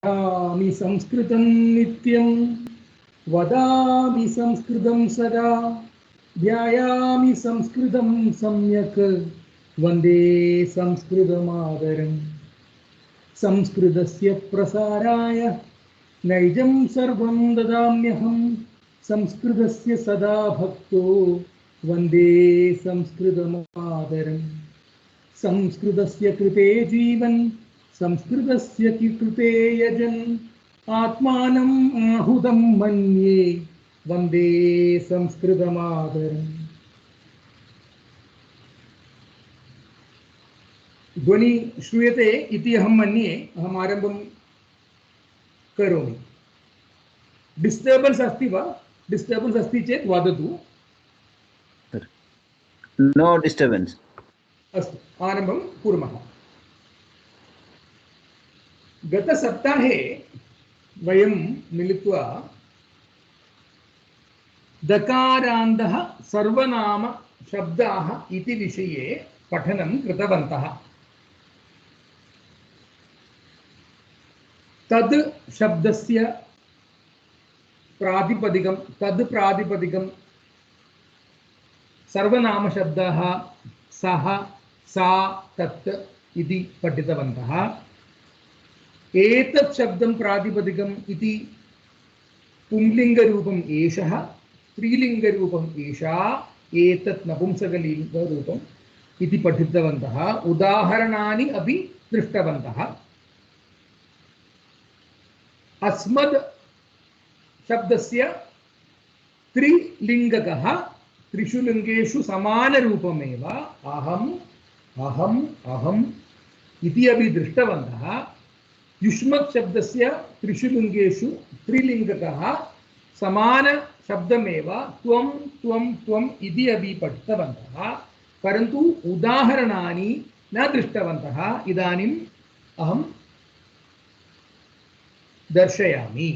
पठामि संस्कृतं नित्यं वदामि संस्कृतं सदा ध्यायामि संस्कृतं सम्यक् वन्दे संस्कृतमातरम् संस्कृतस्य प्रसाराय नैजं सर्वं ददाम्यहं संस्कृतस्य सदा भक्तो वन्दे संस्कृतमातरम् संस्कृतस्य कृते जीवन् संस्कृतस्य कृते यजन् आत्मानम् आहुतं मन्ये वन्दे संस्कृतमातरम्। ध्वनि श्रूयते इति अहं मन्ये। अहम् आरम्भं करोमि। डिस्टर्बेन्स् अस्ति वा? डिस्टर्बेन्स् अस्ति चेत् वदतु। No disturbance. अस्तु, आरम्भं कुर्मः। गतसप्ताहे वयं मिलित्वा दकारान्तः सर्वनाम शब्दाः इति विषये पठनं कृतवन्तः। तद् शब्दस्य प्रातिपदिकं सर्वनामशब्दः सः सा तत् इति पठितवन्तः। एतत् शब्दं प्रातिपदिकम् इति पुंलिङ्गरूपम् एषः, स्त्रीलिङ्गरूपम् एषा, एतत् नपुंसकलिङ्गरूपम् इति पठितवन्तः। उदाहरणानि अपि दृष्टवन्तः। अस्मद् शब्दस्य त्रिलिङ्गकः, त्रिषु लिङ्गेषु समानरूपमेव अहम् अहम् अहम् इति अपि दृष्टवन्तः। युष्मत् शब्दस्य त्रिषु लिङ्गेषु त्रिलिङ्गकः समानशब्दमेव त्वं त्वं त्वम् इति अपि पठितवन्तः। परन्तु उदाहरणानि न दृष्टवन्तः। इदानीम् अहं दर्शयामि।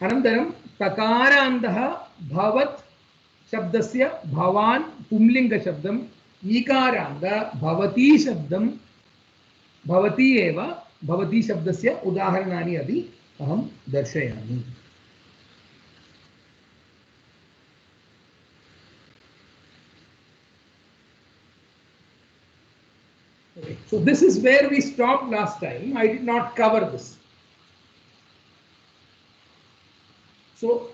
अनन्तरं तकारान्तः भवत् शब्दस्य भवान् पुंलिङ्गशब्दम्, ईकारान्त भवती शब्दं भवती एव, भवती शब्दस्य उदाहरणानि अपि अहं दर्शयामि। Okay. So this is where we stopped last time. I did not cover this. So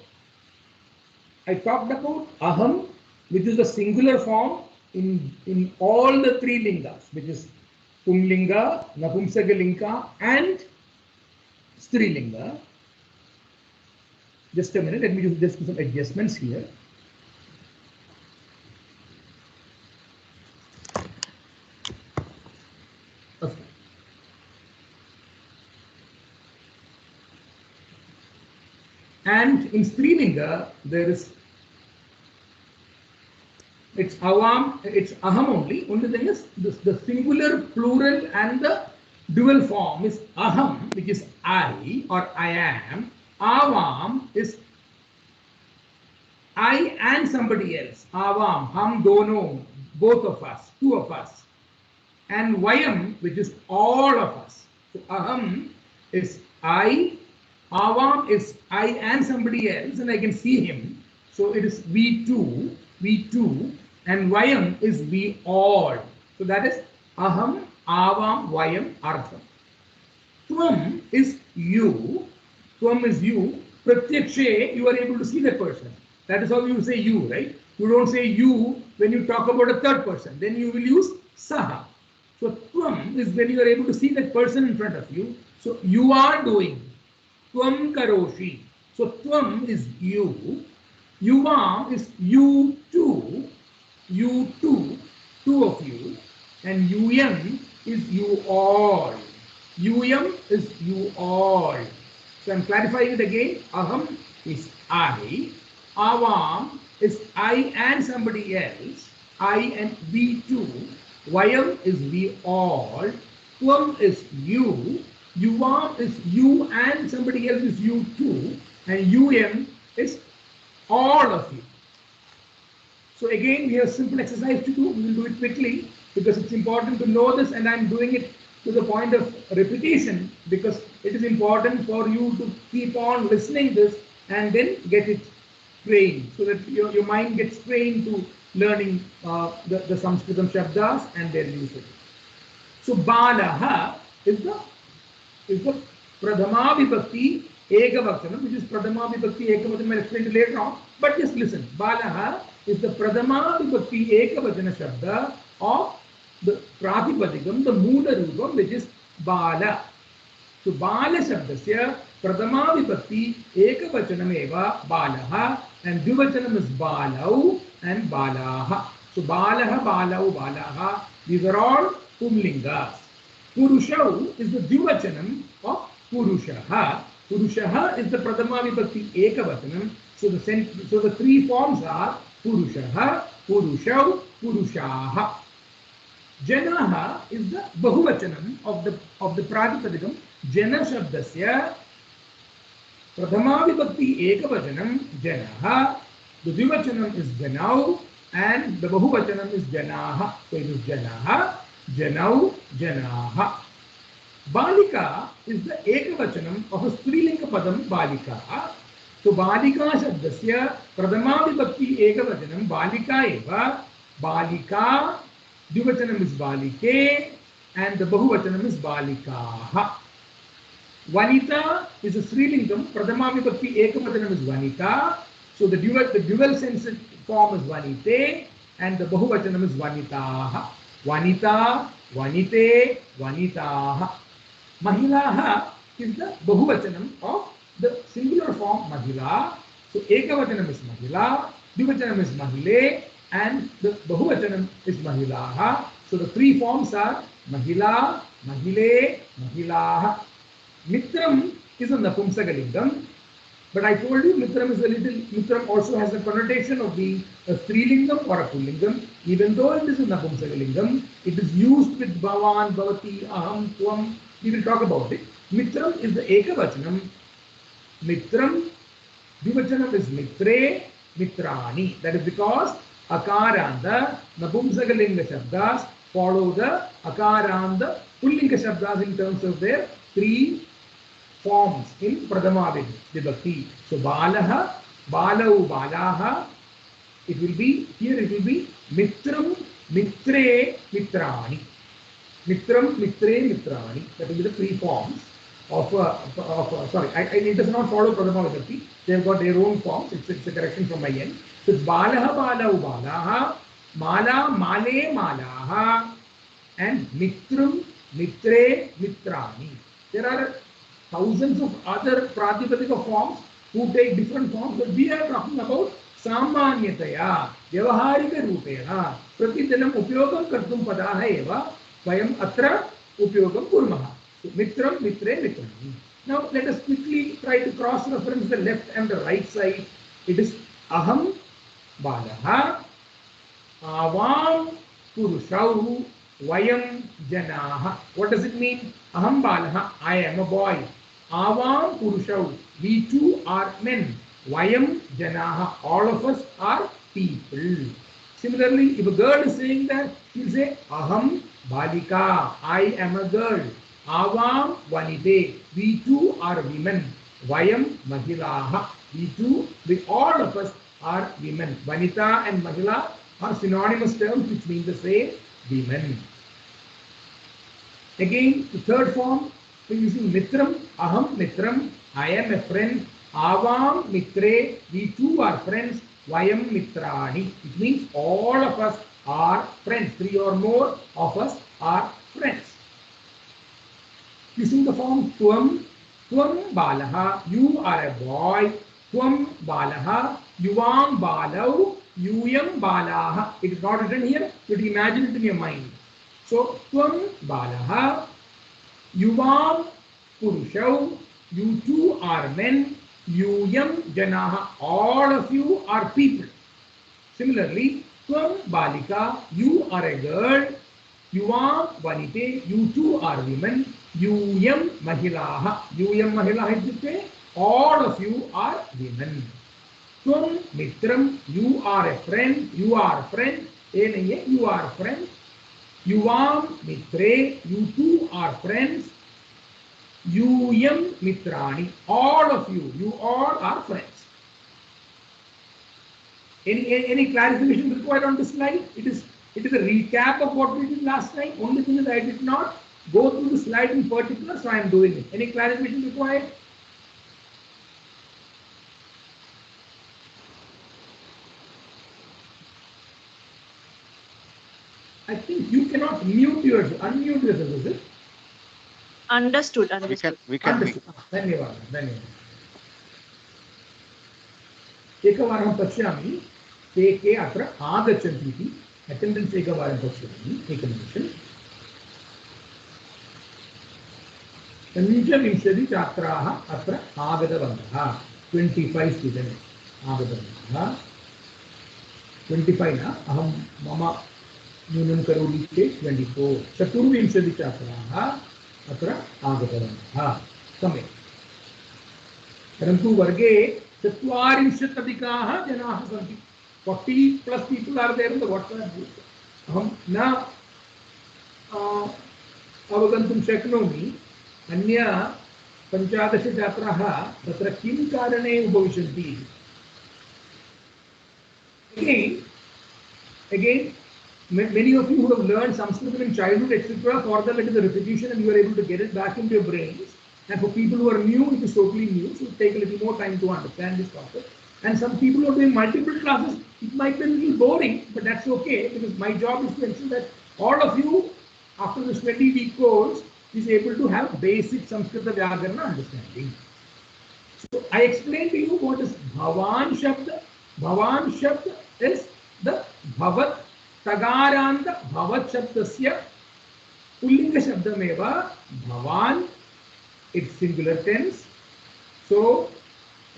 I talked about aham, which is the singular form in all the three lingas, which is Pumlinga, Napumsakalinga and Strilinga. Just a minute, let me just do some adjustments here. Okay. And in Strilinga, there is, it's avam, it's aham only. Only thing is the singular, plural, and the dual form is aham, which is I or I am. Avam is I and somebody else. Avam, hum, dono, both of us, two of us. And vayam, which is all of us. So aham is I, avam is I and somebody else, and I can see him. So it is we two, and vayam is we all. So that is aham, avam, vayam, artham. Tvam is you. Tvam is you. Pratyakshe, you are able to see that person. That is how you say you, right? You don't say you when you talk about a third person. Then you will use saha. So tvam is when you are able to see that person in front of you. So you are doing. Tvam karoshi. So tvam is you. Yuvam is you two. You two, two of you. And yum is you all. Yum is you all. So I'm clarifying it again. Aham is I. Avam is I and somebody else. I and we two. Vayam is we all. Tvam is you. Yuvam is you and somebody else is you too. And yum is all of you. So again, we have a simple exercise to do. We will do it quickly because it's important to know this, and I'm doing it to the point of repetition, because it is important for you to keep on listening this and then get it trained, so that your mind gets trained to learning the Sanskritam Shabdas and their usage. So Balaha is the Pradhama Vibhakti Ekavachanam, which is Pradhama Vibhakti Ekavachanam. I'll explain it later on, but just listen. Balaha is the Pradhama Vibhakti Ekavachana Shabda of the Pratipadikam, the Moola Rupam, which is Bala. So Bala Shabdasya Pradhama Vibhakti Ekavachanam Eva Balaha, and Dvivachanam is Balau and Balaha. So Balaha, Balau, Balaha, these are all Pumlingas. Purushau is the Dvivachanam of Purushaha. Purushaha is the Pradhama Vibhakti Ekavachanam. So the three forms are Purushaha, Purushau, Purushaha. Janaha is the Bahuvachanam of the Pratipadikam. Jana Shabdasya Pradhama Vibhakti Ekavachanam Janaha. The Dvivachanam is Janau and the Bahuvachanam is Janaha. So it is Janaha, Janau, Janaha. Balika is the Ekavachanam of a Strilinga Padam Balika. So Balika Shabdasya Pradhama Vibhakti Ekavachanam Balika Eva. Balika, Dvivachanam is Balike and the Bahuvachanam is Balikaha. Vanita is a Srilingam. Pradhama Vibhakti Ekavachanam is Vanita. So the dual sense form is Vanite and the Bahuvachanam is Vanitaha. Vanita, Vanite, Vanitaha. Mahilaha is the Bahuvachanam of the singular form Mahila. So Ekavachanam is Mahila, Dvivachanam is Mahile, and the Bahuvachanam is Mahilaha. So the three forms are Mahila, Mahile, Mahilaha. Mitram is a Napumsakalingam, but I told you Mitram also has a connotation of being a Strilingam or a Pullingam. Even though it is a Napumsakalingam, it is used with Bhavan, Bhavati, Aham, Tvam. We will talk about it. Mitram is the Ekavachanam. Mitram, Dvivachanam is Mitre, Mitrani. That is because Akaranda, Napumsakalinga Shabdas follow the Akaranda Pullinga Shabdas in terms of their three forms in Pradhama Vibhakti. So Balaha, Balau, Balaha, it will be Mitram, Mitre, Mitrani. Mitram, Mitre, Mitrani. That will be the three forms of sorry, it does not follow Pradhama Vibhakti. They have got their own forms. It's a correction from my end. So it's Balaha, Balau, Balaha, Mala, Male, Malaha, and Mitram, Mitre, Mitrani. There are thousands of other Pratipadika forms who take different forms, but we are talking about Samanyataya, Vyavaharika Rupena, Pratidinam Upyogam Kartum Padaha Eva, Vayam Atra Upyogam Kurmaha. So Mitram, Mitre, Mitrani. Now let us quickly try to cross-reference the left and the right side. It is Aham Balaha, Avam Purushau, Vayam Janaha. What does it mean? Aham Balaha, I am a boy. Avam Purushau, we too are men. Vayam Janaha, all of us are people. Similarly, if a girl is saying that, she will say Aham Balika, I am a girl. Avam Vanite, we too are women. Vayam Mahilaha, we all of us are women. Vanita and Mahila are synonymous terms which mean the same, women. Again, the third form, we're using Mitram, Aham Mitram, I am a friend. Avam Mitre, we too are friends. Vayam Mitrani, it means all of us are friends. Three or more of us are friends. Using the form Tvam, Tvam Balaha, you are a boy. Tvam Balaha, Yuvam Balau, Yuyam Balaha. It is not written here, but imagine it in your mind. So, Tvam Balaha, Yuvam Purushau, you two are men. Yuyam Janaha, all of you are people. Similarly, Tvam Balika, you are a girl. Yuvam Vanite, you two are women. Yuyam Mahilaha, Yuyam Mahilaha ityukte, all of you are women. Tvam Mitram, you are a friend. You are friend. You are friend. Yuvam mitre, you two are friends. Yuyam mitrani, all of you, you all are friends. Any clarification required on this slide? It is a recap of what we did last time. Only thing is I did not go through the slide in particular, so I am doing it. Any clarification required? I think you cannot unmute yourself, is it? Understood. We can Understood. धन्यवादः. एकवारं पश्यामि ते के अत्र आगच्छन्ति इति attendance एकवारं पश्यामि एकनिमिषम् 25 छात्राः अत्र आगतवन्तः 25 स्टूडेण्ट्स् आगतवन्तः 25 न अहं मम न्यूनं करोमि चेत् 24 24 छात्राः अत्र आगतवन्तः सम्यक् परन्तु वर्गे 40 अधिकाः जनाः सन्ति 40+ people are there in the WhatsApp group. अहं न अवगन्तुं शक्नोमि अन्य 15 छात्राः तत्र किं कारणे उपविशन्ति. Again, many of you who have learned Sanskrit in childhood, etc., for them it is a repetition and you are able to get it back into your brains. And for people who are new, it is totally new, so it will take a little more time to understand this topic. And some people who are doing multiple classes, it might be a little boring, but that's okay, because my job is to ensure that all of you, after this 20-week course, is able to have basic Sanskrit Vyakarana understanding. So I explained to you what is Bhavan Shabda. Bhavan Shabda is the Bhavat Tagaranta Bhavat Shabdasya Pullinga Shabdameva Bhavan. It's singular tense, so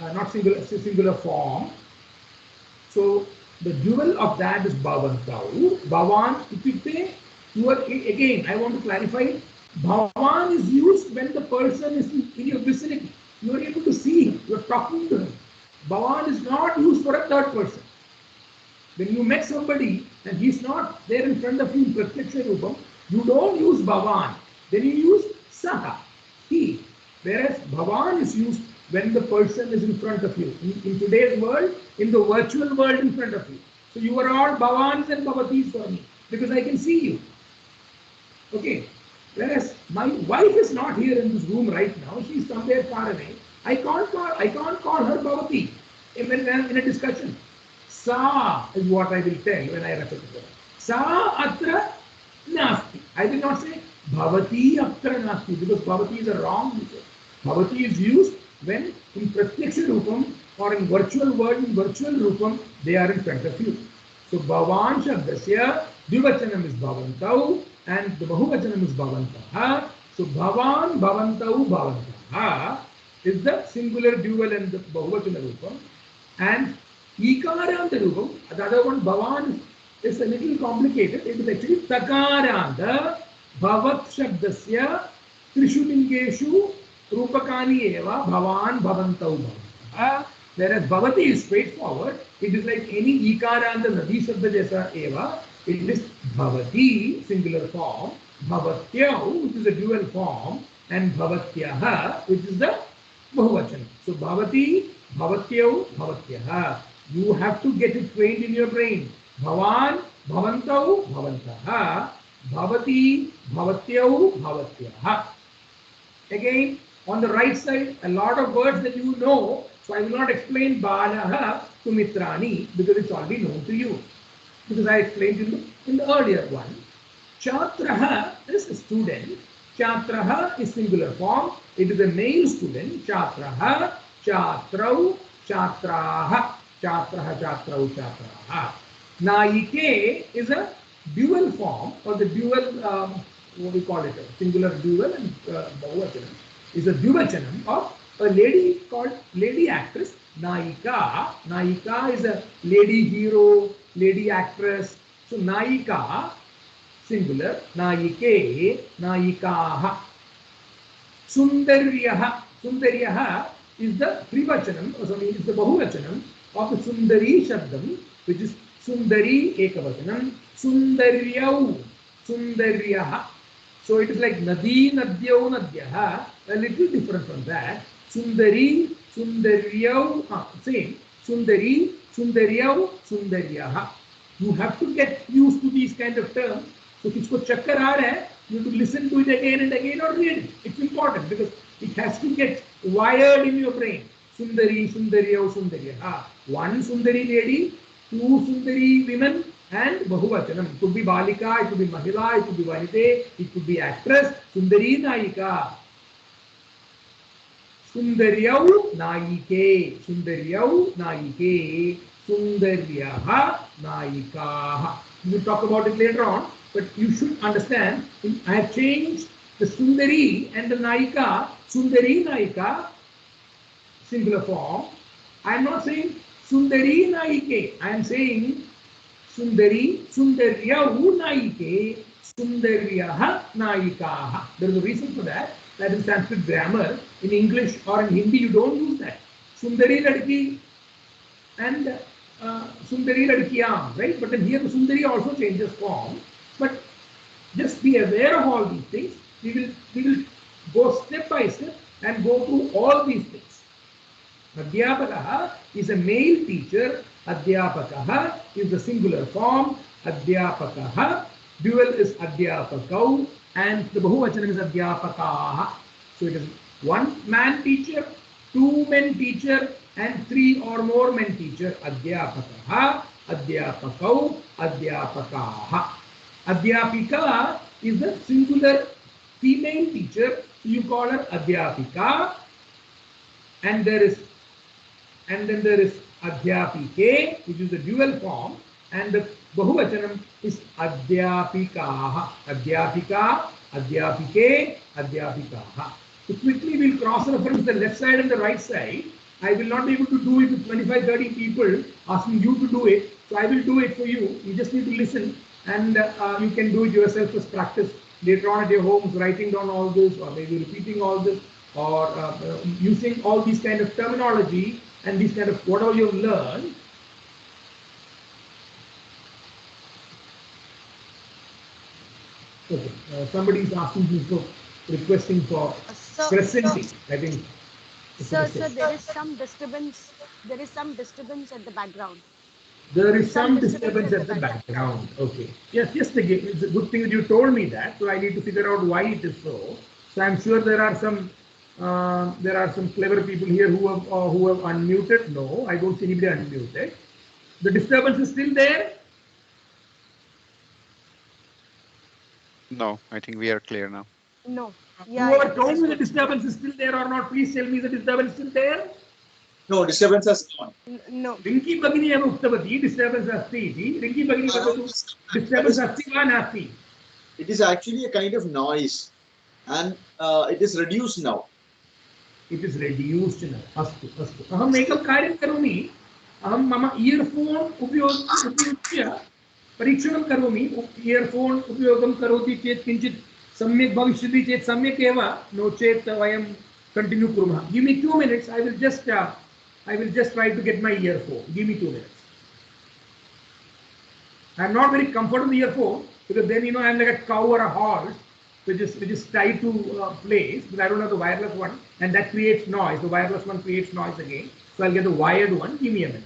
not singular form. So the dual of that is Bhavantau. Bhavan, you are, again, I want to clarify, Bhavan is used when the person is in your vicinity. You are able to see him, you are talking to him. Bhavan is not used for a third person. When you met somebody and he's not there in front of you in Pratyaksha Rupam, you don't use Bhavan. Then you use Saha, he. Whereas Bhavan is used when the person is in front of you. In today's world, in the virtual world in front of you. So you are all Bhavans and Bhavatis for me because I can see you. Okay. Whereas my wife is not here in this room right now. She is somewhere far away. I can't call her Bhavati in a discussion. Sa is what I will tell when I refer to her. Sa atra nasti. I will not say Bhavati atra nasti because Bhavati is a wrong usage. Bhavati is used when in Pratyaksha Rupam or in virtual world, in virtual Rupam, they are in front of you. So Bhavan Shabdasya, Dvivachanam is Bhavantau and the Bahuvachanam is Bhavantaha. So Bhavan, Bhavantau, Bhavantaha is the singular dual and the Bahuvachana Rupam. And Ikaranta Rupam, the other one, Bhavan, is a little complicated. It is actually Takaranta Bhavat Shabdasya Trishulingeshu Rupakani eva Bhavan Bhavantau Bhavantaha. Whereas Bhavati is straightforward. It is like any Ikaranta Nadi Shabda Jaisa eva. It is Bhavati, singular form, Bhavatyau, which is a dual form, and Bhavatyaha, which is the Bahuvachan. So Bhavati, Bhavatyau, Bhavatyaha. You have to get it trained in your brain. Bhavan, Bhavantau, Bhavantaha. Bhavati, Bhavatyau, Bhavatyaha. Again, on the right side, a lot of words that you know, so I will not explain Balaha to Mitrani because it's already known to you. Because I explained in the earlier one. Chatraha is a student. Chatraha is singular form. It is a male student. Chatraha, Chatrau, Chatraha. Chatraha, Chatrau, Chatraha. Naike is a dual form or the dual, what we call it, a singular dual and Bahuvachanam is a Dvivachanam of a lady called lady actress. Naika. Naika is a lady hero, lady actress. So Naika, singular. Naike, Naikaha. Sundaryaha. Sundaryaha is the Trivachanam, or sorry, is the Bahuvachanam of the Sundari Shabdam, which is Sundari Ekavachanam. Sundaryau. Sundaryaha. So it is like Nadi, Nadyau, Nadyaha, a little different from that. Sundari, Sundaryau, same. Sundari, Sundaryau, Sundaryaha. You have to get used to these kind of terms. So किसको चक्कर आ रहा है, you have to listen to it again and again or read it. It's important because it has to get wired in your brain. Sundari, Sundaryau, Sundaryaha. One Sundari lady, two Sundari women, and Bahuvachanam. It could be Balika, it could be Mahila, it could be Vanite, it could be actress. Sundari Naika. Sundaryau Naike. Sundaryau Naike. Sundaryaha Naikaha. We will talk about it later on, but you should understand, I have changed the Sundari and the Naika. Sundari Naika, singular form. I am not saying Sundari Naike. I am saying Sundari, Sundaryau Naike, Sundaryaha Naikaha. There is a reason for that. That is Sanskrit grammar. In English or in Hindi, you don't use that. Sundari Ladki and Sundari Ladkiyam, right? But then here the Sundari also changes form. But just be aware of all these things. We will go step by step and go through all these things. Adhyapakaha is a male teacher. Adhyapakaha is the singular form. Adhyapakaha. Dual is Adhyapakau. And the Bahuvachanam is Adhyapakaha. So it is one man teacher, two men teacher, and three or more men teacher. Adhyapakaha, Adhyapakau, Adhyapakaha. Adhyapika is the singular female teacher. So you call her Adhyapika. And then there is Adhyapike, which is the dual form, and the Bahuvachanam is Adhyapikaha. Adhyapika, Adhyapike, Adhyapikaha. So quickly we'll cross-reference the left side and the right side. I will not be able to do it with 25-30 people asking you to do it. So I will do it for you. You just need to listen, and you can do it yourself as practice later on at your homes, writing down all this, or maybe repeating all this, or using all these kind of terminology and these kind of whatever you've learned. Okay, somebody is asking me for requesting for presenting. I think. Sir, there is some disturbance. There is some disturbance at the background. There is some disturbance at the background. Okay. Yes, again, it's a good thing that you told me that. So I need to figure out why it is so. So I'm sure there are some clever people here who have unmuted. No, I don't see anybody unmuted. The disturbance is still there. No, I think we are clear now. No. Whoever told me the disturbance is still there or not, please tell me the disturbance is still there. No, disturbance has gone. No. Rinki Bagini ev uktavati, disturbance asti iti. Rinki Bagini vadatu, disturbance asti va nasti. It is actually a kind of noise, and it is reduced now. It is reduced now. Astu. Aham ekam karyam karomi. Aham mama earphone उपयुज्य परीक्षणं करोमि. Earphone उपयोगं करोति चेत् किञ्चित् सम्यक् भविष्यति चेत् सम्यक् एव. नो चेत् वयं कंटिन्यू कुर्मः. Give me 2 minutes. I will just try to get my earphone. Give me 2 minutes. I am not very comfortable with the earphone because then I am like a cow or a horse which is tied to a place, but I don't have the wireless one, and that creates noise. The wireless one creates noise again. So I'll get the wired one. Give me a minute.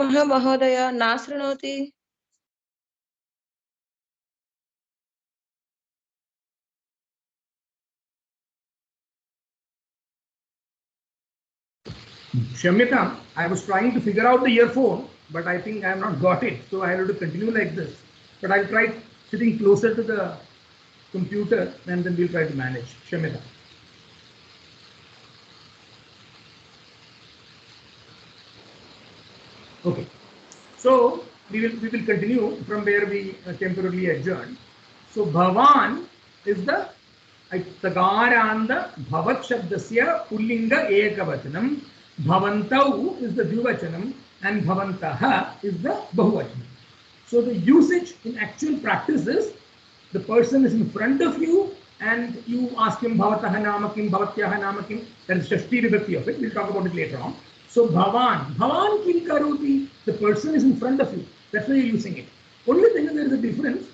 महोदय न शृणोति। Shamyata, I was trying to figure out the earphone, but I think I have not got it. So I have to continue like this. But I'll try sitting closer to the computer and then we'll try to manage. Shamyata. Okay. So we will continue from where we temporarily adjourned. So Bhavan is the Tagaranda Bhavat Shabdasya Pullinga Ekavachanam. Bhavantau is the Dvivachanam and Bhavantaha is the Bahuvachanam. So the usage in actual practice is the person is in front of you and you ask him Bhavataha Namakim, Bhavatyaha Namakim. That is Shashti Vibhakti of it. We'll talk about it later on. So Bhavan Kim Karoti, the person is in front of you. That's why you're using it. Only thing is there is a difference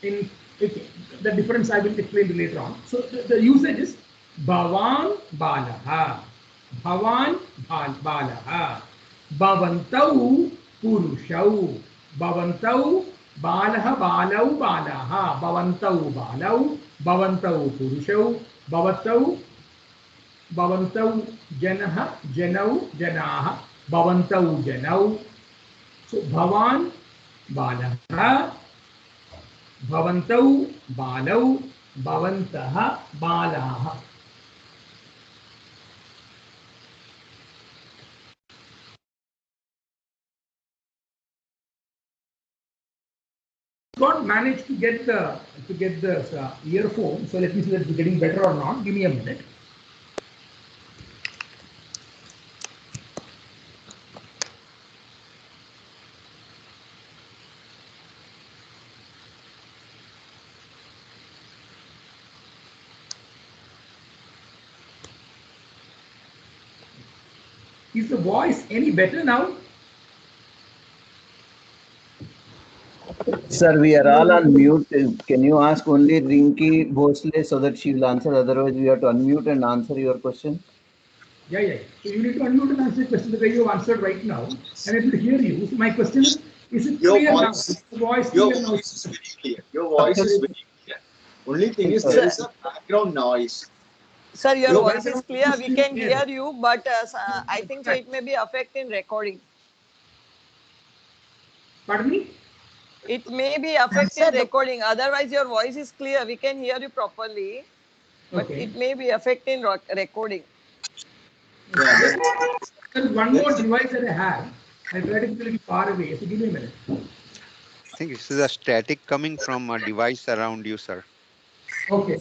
the difference I will explain later on. So the usage is Bhavan Balaha, Bhavan Balaha, Bhavantau Purushau, Bhavantau Balaha Balau Balaha, Bhavantau Balau, Bhavantau Purushau, Bhavatau Janaha, Janau, Janaha, Bhavantau Janau. So Bhavan Balaha, Bhavantau Balau, Bhavantaha Balaha. Not managed to get the earphone, so let me see that it's getting better or not. Give me a minute. Is the voice any better now? Sir, we are all on mute. Can you ask only Rinki Bhosle so that she will answer? Otherwise, we have to unmute and answer your question. Yeah. So you need to unmute and answer the question the way you answered right now. I'm able to hear you. So my question is it clear now? The voice your clear now? voice is very clear. Your voice is very clear. Only thing is there is a background noise. Sir, your Your voice is clear. We can clear. hear you, but I think so it may be affecting recording. Pardon me? It may be affecting recording. Otherwise, your voice is clear. We can hear you properly, but it may be affecting recording. Yeah. There's one more device that I have. I tried to be a little far away. So give me a minute. I think this is a static coming from a device around you, sir. Okay.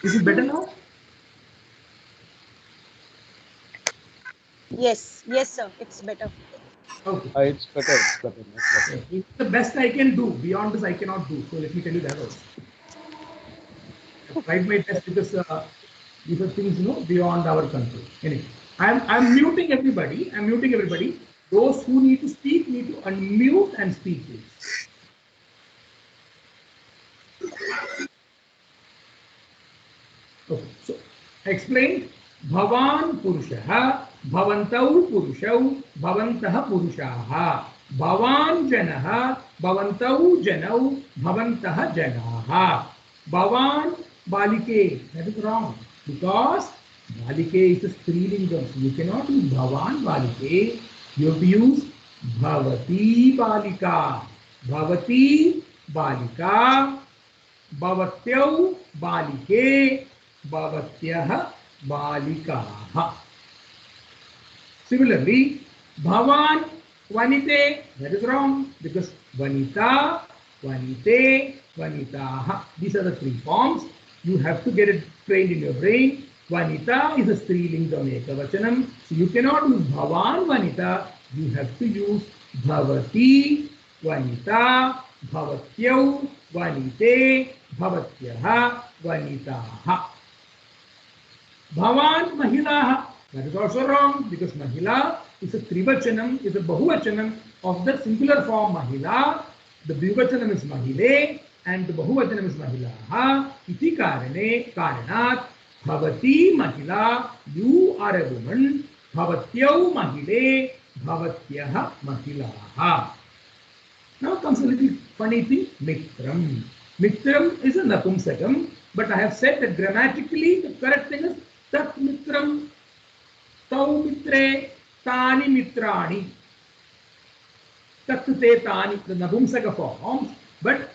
Is it better now? Yes, sir. It's better. Okay. It's better. It's the best I can do. Beyond this, I cannot do. So let me tell you that also. I've tried my best because these are things beyond our control. Anyway, I'm muting everybody. Those who need to speak need to unmute and speak, please. Okay. So I explained Bhavan Purushaha, Bhavantau Purushau, Bhavantaha Purushaha, Bhavan Janaha, Bhavantau Janau, Bhavantaha Janaha, Bhavan Balike. That is wrong because Balike is a strilingam. So you cannot use Bhavan Balike. You have to use Bhavati Balika. Bhavati Balika. Bhavatyau balike, bhavatyah balikaah. Similarly, bhavan vanite, that is wrong because vanita, vanite, vanitaah. These are the three forms. You have to get it trained in your brain. Vanita is a strilingam ekavachanam. So you cannot use bhavan vanita. You have to use bhavati, vanita, bhavatyau, vanite, bhavatyah, vanitaah. Bhavan Mahilaha. That is also wrong because Mahila is a trivachanam, is a bahuvachanam of the singular form mahila. The dvivachanam is mahile and the bahuvachanam is mahilaha. Iti karanat bhavati mahila, you are a woman. Bhavatyau mahile, bhavatyah mahilaha. Now comes a little funny thing, mitram. Mitram is a napumsakam, but I have said that grammatically the correct thing is tat mitram, tau mitre, tani mitrani. Tat te tani, the napumsaka forms, but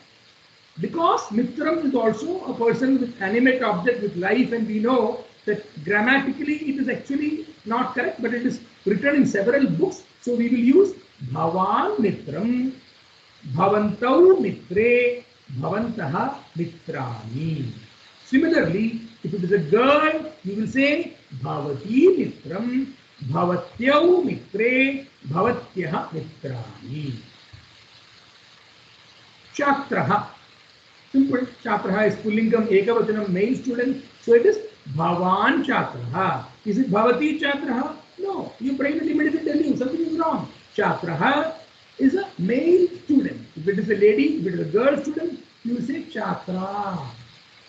because mitram is also a person with animate object with life, and we know that grammatically it is actually not correct, but it is written in several books, so we will use bhavan mitram, bhavantau mitre, bhavantaha mitrani. Similarly, if it is a girl, you will say bhavati mitram, bhavatyau mitre, bhavatyah mitrani. Chatraha. Simple. Chatraha is pullingam, ekavachanam, male student. So it is bhavan chatraha. Is it bhavati chatraha? No. Your brain will immediately tell you something is wrong. Chatraha is a male student. If it is a lady, if it is a girl student, you will say chatra.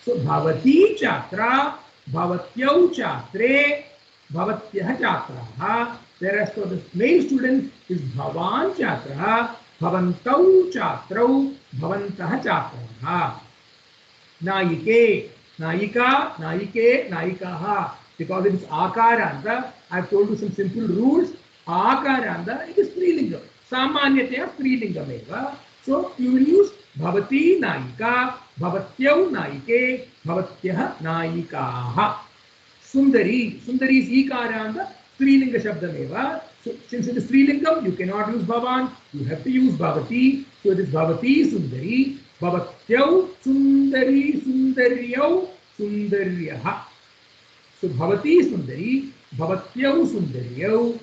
So bhavati chatra, bhavatyau chatre, bhavatyah chatraha. Whereas for the male student is bhavan chatraha, bhavantau chatrau, bhavantah chatraha. Naike, naika, naike, naikaha. Because it is akaranta, I have told you some simple rules. Akaranta, it is strilingam. Samanyataya strilingam eva. So you will use bhavati naika, bhavatyau naike, bhavatyah naikaha. Sundari, sundari is ikaranta, strilinga shabdameva. So since it is strilingam, you cannot use bhavan, you have to use bhavati. So it is bhavati sundari, bhavatyau sundari, sundaryau, sundaryaha. So bhavati sundari, bhavatyau sundaryau,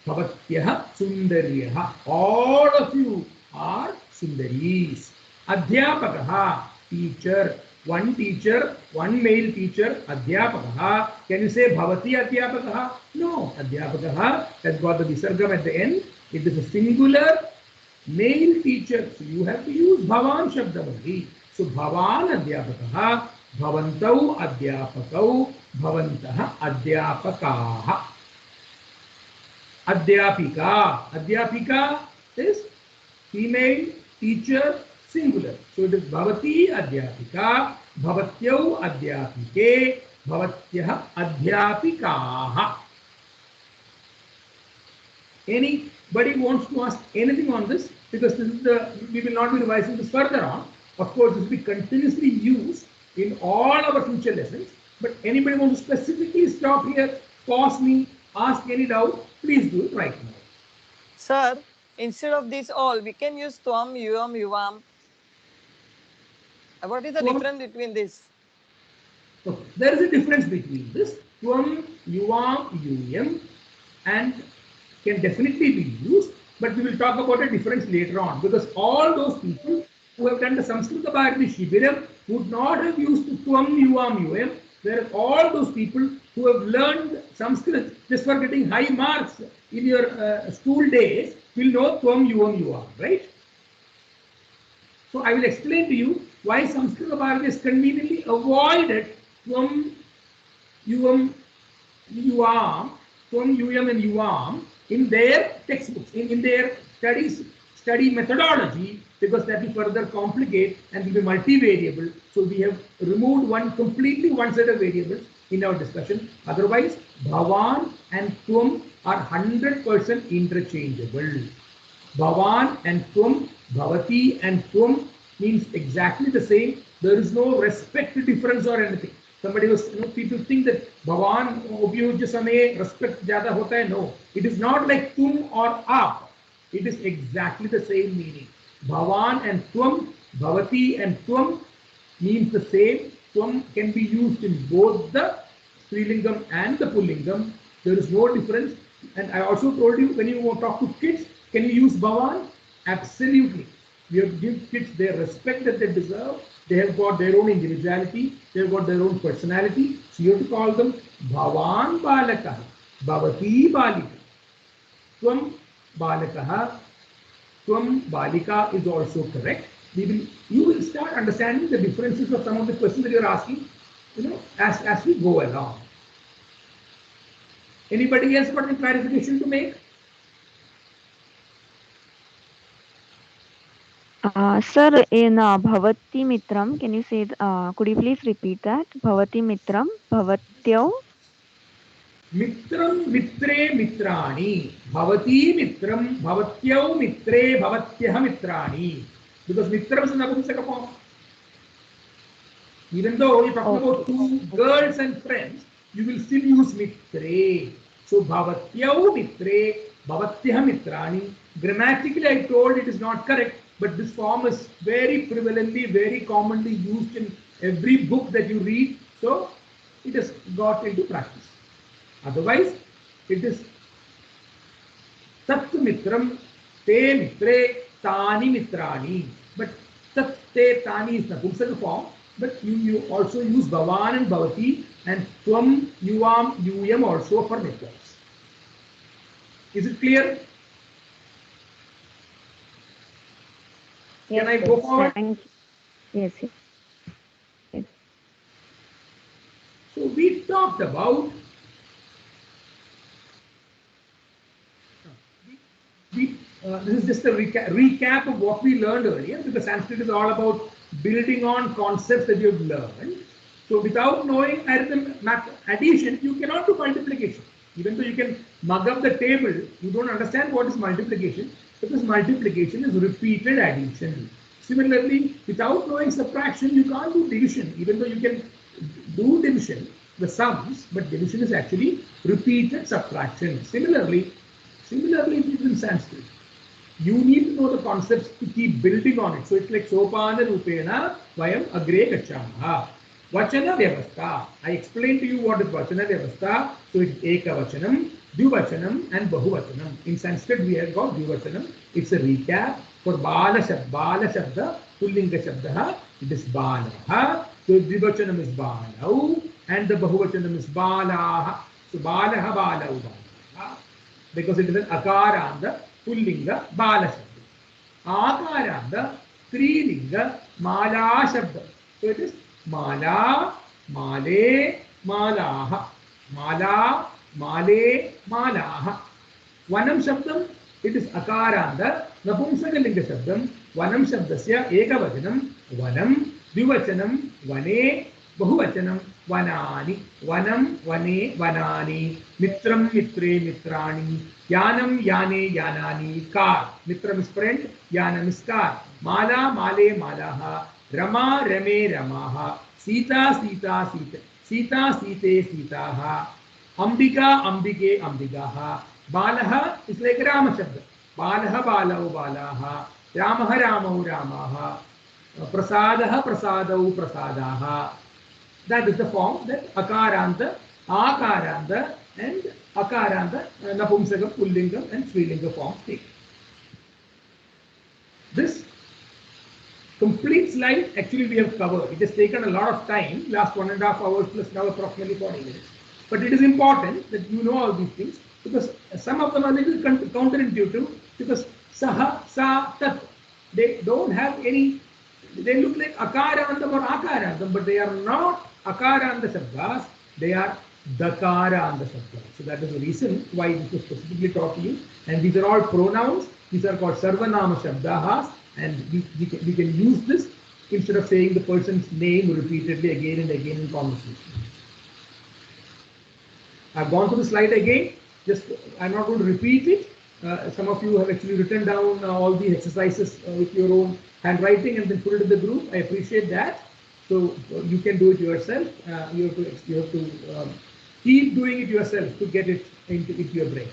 bhavatyah sundaryaha. All of you are sundaris. Adhyapakaha, teacher. One teacher, one male teacher, adhyapakaha. Can you say bhavati adhyapakaha? No. Adhyapakaha has got the visargam at the end. It is a singular male teacher. So you have to use bhavan shabda only. So bhavan adhyapakaha, bhavantau adhyapakau, bhavantah adhyapakaha. Adhyapika. Adhyapika is female teacher singular. So it is bhavati adhyapika, bhavatyau adhyapike, bhavatyah adhyapikaha. Anybody wants to ask anything on this? Because this is we will not be revising this further on. Of course, this will be continuously used in all our future lessons. But anybody wants to specifically stop here, pause me, ask any doubt, please do it right now. Sir, instead of this all, we can use tvam, yuam, yuvam. What is the difference between this? So there is a difference between this. Tvam, yuvam, yuyam, and can definitely be used, but we will talk about a difference later on, because all those people who have done the Samskrita Bharati Shibiram would not have used tvam, yuvam, yuyam, whereas all those people who have learned Sanskrit just for getting high marks in your school days will know tvam, yuvam, yuvam, right? So I will explain to you why Samskrita Bharati has conveniently avoided tvam, yuvam, yuvam, tvam, yuyam and yuvam in their textbooks, in their study methodology, because that will further complicate and will be multivariable. So we have removed one set of variables in our discussion. Otherwise, bhavan and tvam are 100% interchangeable. Bhavan and tvam, bhavati and tvam means exactly the same. There is no respect difference or anything. Somebody was, people think that bhavan upyojya samaye respect zyada hota hai. No, it is not like tum or aap. It is exactly the same meaning. Bhavan and tvam, bhavati and tvam means the same. Tvam can be used in both the strilingam and the pullingam. There is no difference. And I also told you, when you talk to kids, can you use bhavan? Absolutely. We have to give kids their respect that they deserve. They have got their own individuality. They have got their own personality. So you have to call them bhavan balaka, bhavati balika. Tvam balakah, Tvam balika is also correct. You will start understanding the differences of some of the questions that you are asking, as we go along. Anybody else got any clarification to make? Sir, in Bhavati Mitram, can you say, could you please repeat that? Bhavati Mitram, Bhavatyau. Mitram, mitre, mitrani. Bhavati mitram, bhavatyau mitre, bhavatyah mitrani. Because mitram is an napumsaka form. Even though you're talking about two girls and friends, you will still use mitre. So bhavatyau mitre, bhavatyah mitrani. Grammatically, I told it is not correct, but this form is very prevalently, very commonly used in every book that you read. So it has got into practice. Otherwise, it is tat mitram, te mitre, tani mitrani. But tat, te, tani is napumsaka form. But you also use bhavan and bhavati and tvam, yuam, yuyam also for mitrams. Is it clear? Yes, Can I go forward? thank you. Yes. So we talked about this is just a recap of what we learned earlier, because Sanskrit is all about building on concepts that you've learned. So without knowing addition, you cannot do multiplication. Even though you can mug up the table, you don't understand what is multiplication, because multiplication is repeated addition. Similarly, without knowing subtraction, you can't do division, even though you can do division, the sums, but division is actually repeated subtraction. Similarly, it is in Sanskrit. You need to know the concepts to keep building on it. So it's like Sopana Rupena Vayam Agre Gacchamaha. Vachana Vyavastha. I explained to you what is Vachana Vyavastha. So it's Eka Vachanam, Dvivachanam and Bahuvachanam. In Sanskrit we have got Dvivachanam. It's a recap for Bala Shabda, Pullinga Shabdaha. It is Balaha. So Dvivachanam is Balau and the Bahuvachanam is Balaha. So Balaha, Balau, Balaha. Because it is an Akaranda, Pullinga, Bala Shabda. Akaranda, Trilinga, Mala Shabda. So it is Mala, Male, Malaha. Mala, Male, Malaha. Vanam Shabdam, it is Akaranda, Napumsakalinga Shabdam, Vanam Shabdasya, Ekavachanam, Vanam, Dvivachanam, Vane, Bahuvachanam, Vanani, Vanam, Vane, Vanani, Mitram, Mitre, Mitrani, Yanam, Yane, Yanani, Kar. Mitram is friend, Yanam is car. Mala, Male, Malaha, Rama, Rame, Ramaha, Sita, Sita, Sita, Sita, Site, Sitaha, Ambika, Ambike, Ambigaha. Balaha is like Rama Shabda. Balaha, Balau, Balaha, Ramaha, Ramau, Ramaha, Prasadaha, Prasadau, Prasadaha. That is the form that Akaranta, Akaranta and Akaranta, Napumsaka, Pullingam and Srilinga forms take. This complete slide actually we have covered. It has taken a lot of time, last 1.5 hours plus now approximately 40 minutes. But it is important that you know all these things, because some of them are a little counterintuitive, because Saha, Sa, Tat, they don't have any, they look like Akarantam or Akarantam, but they are not Akaranta Shabdas, they are Dakaranta Shabdas. So that is the reason why this was specifically taught to you. And these are all pronouns, these are called Sarvanama Shabdahas, and we can use this instead of saying the person's name repeatedly again and again in conversation. I've gone through the slide again, just I'm not going to repeat it. Some of you have actually written down all the exercises with your own handwriting and then put it in the group. I appreciate that. So you can do it yourself. You have to keep doing it yourself to get it into your brain.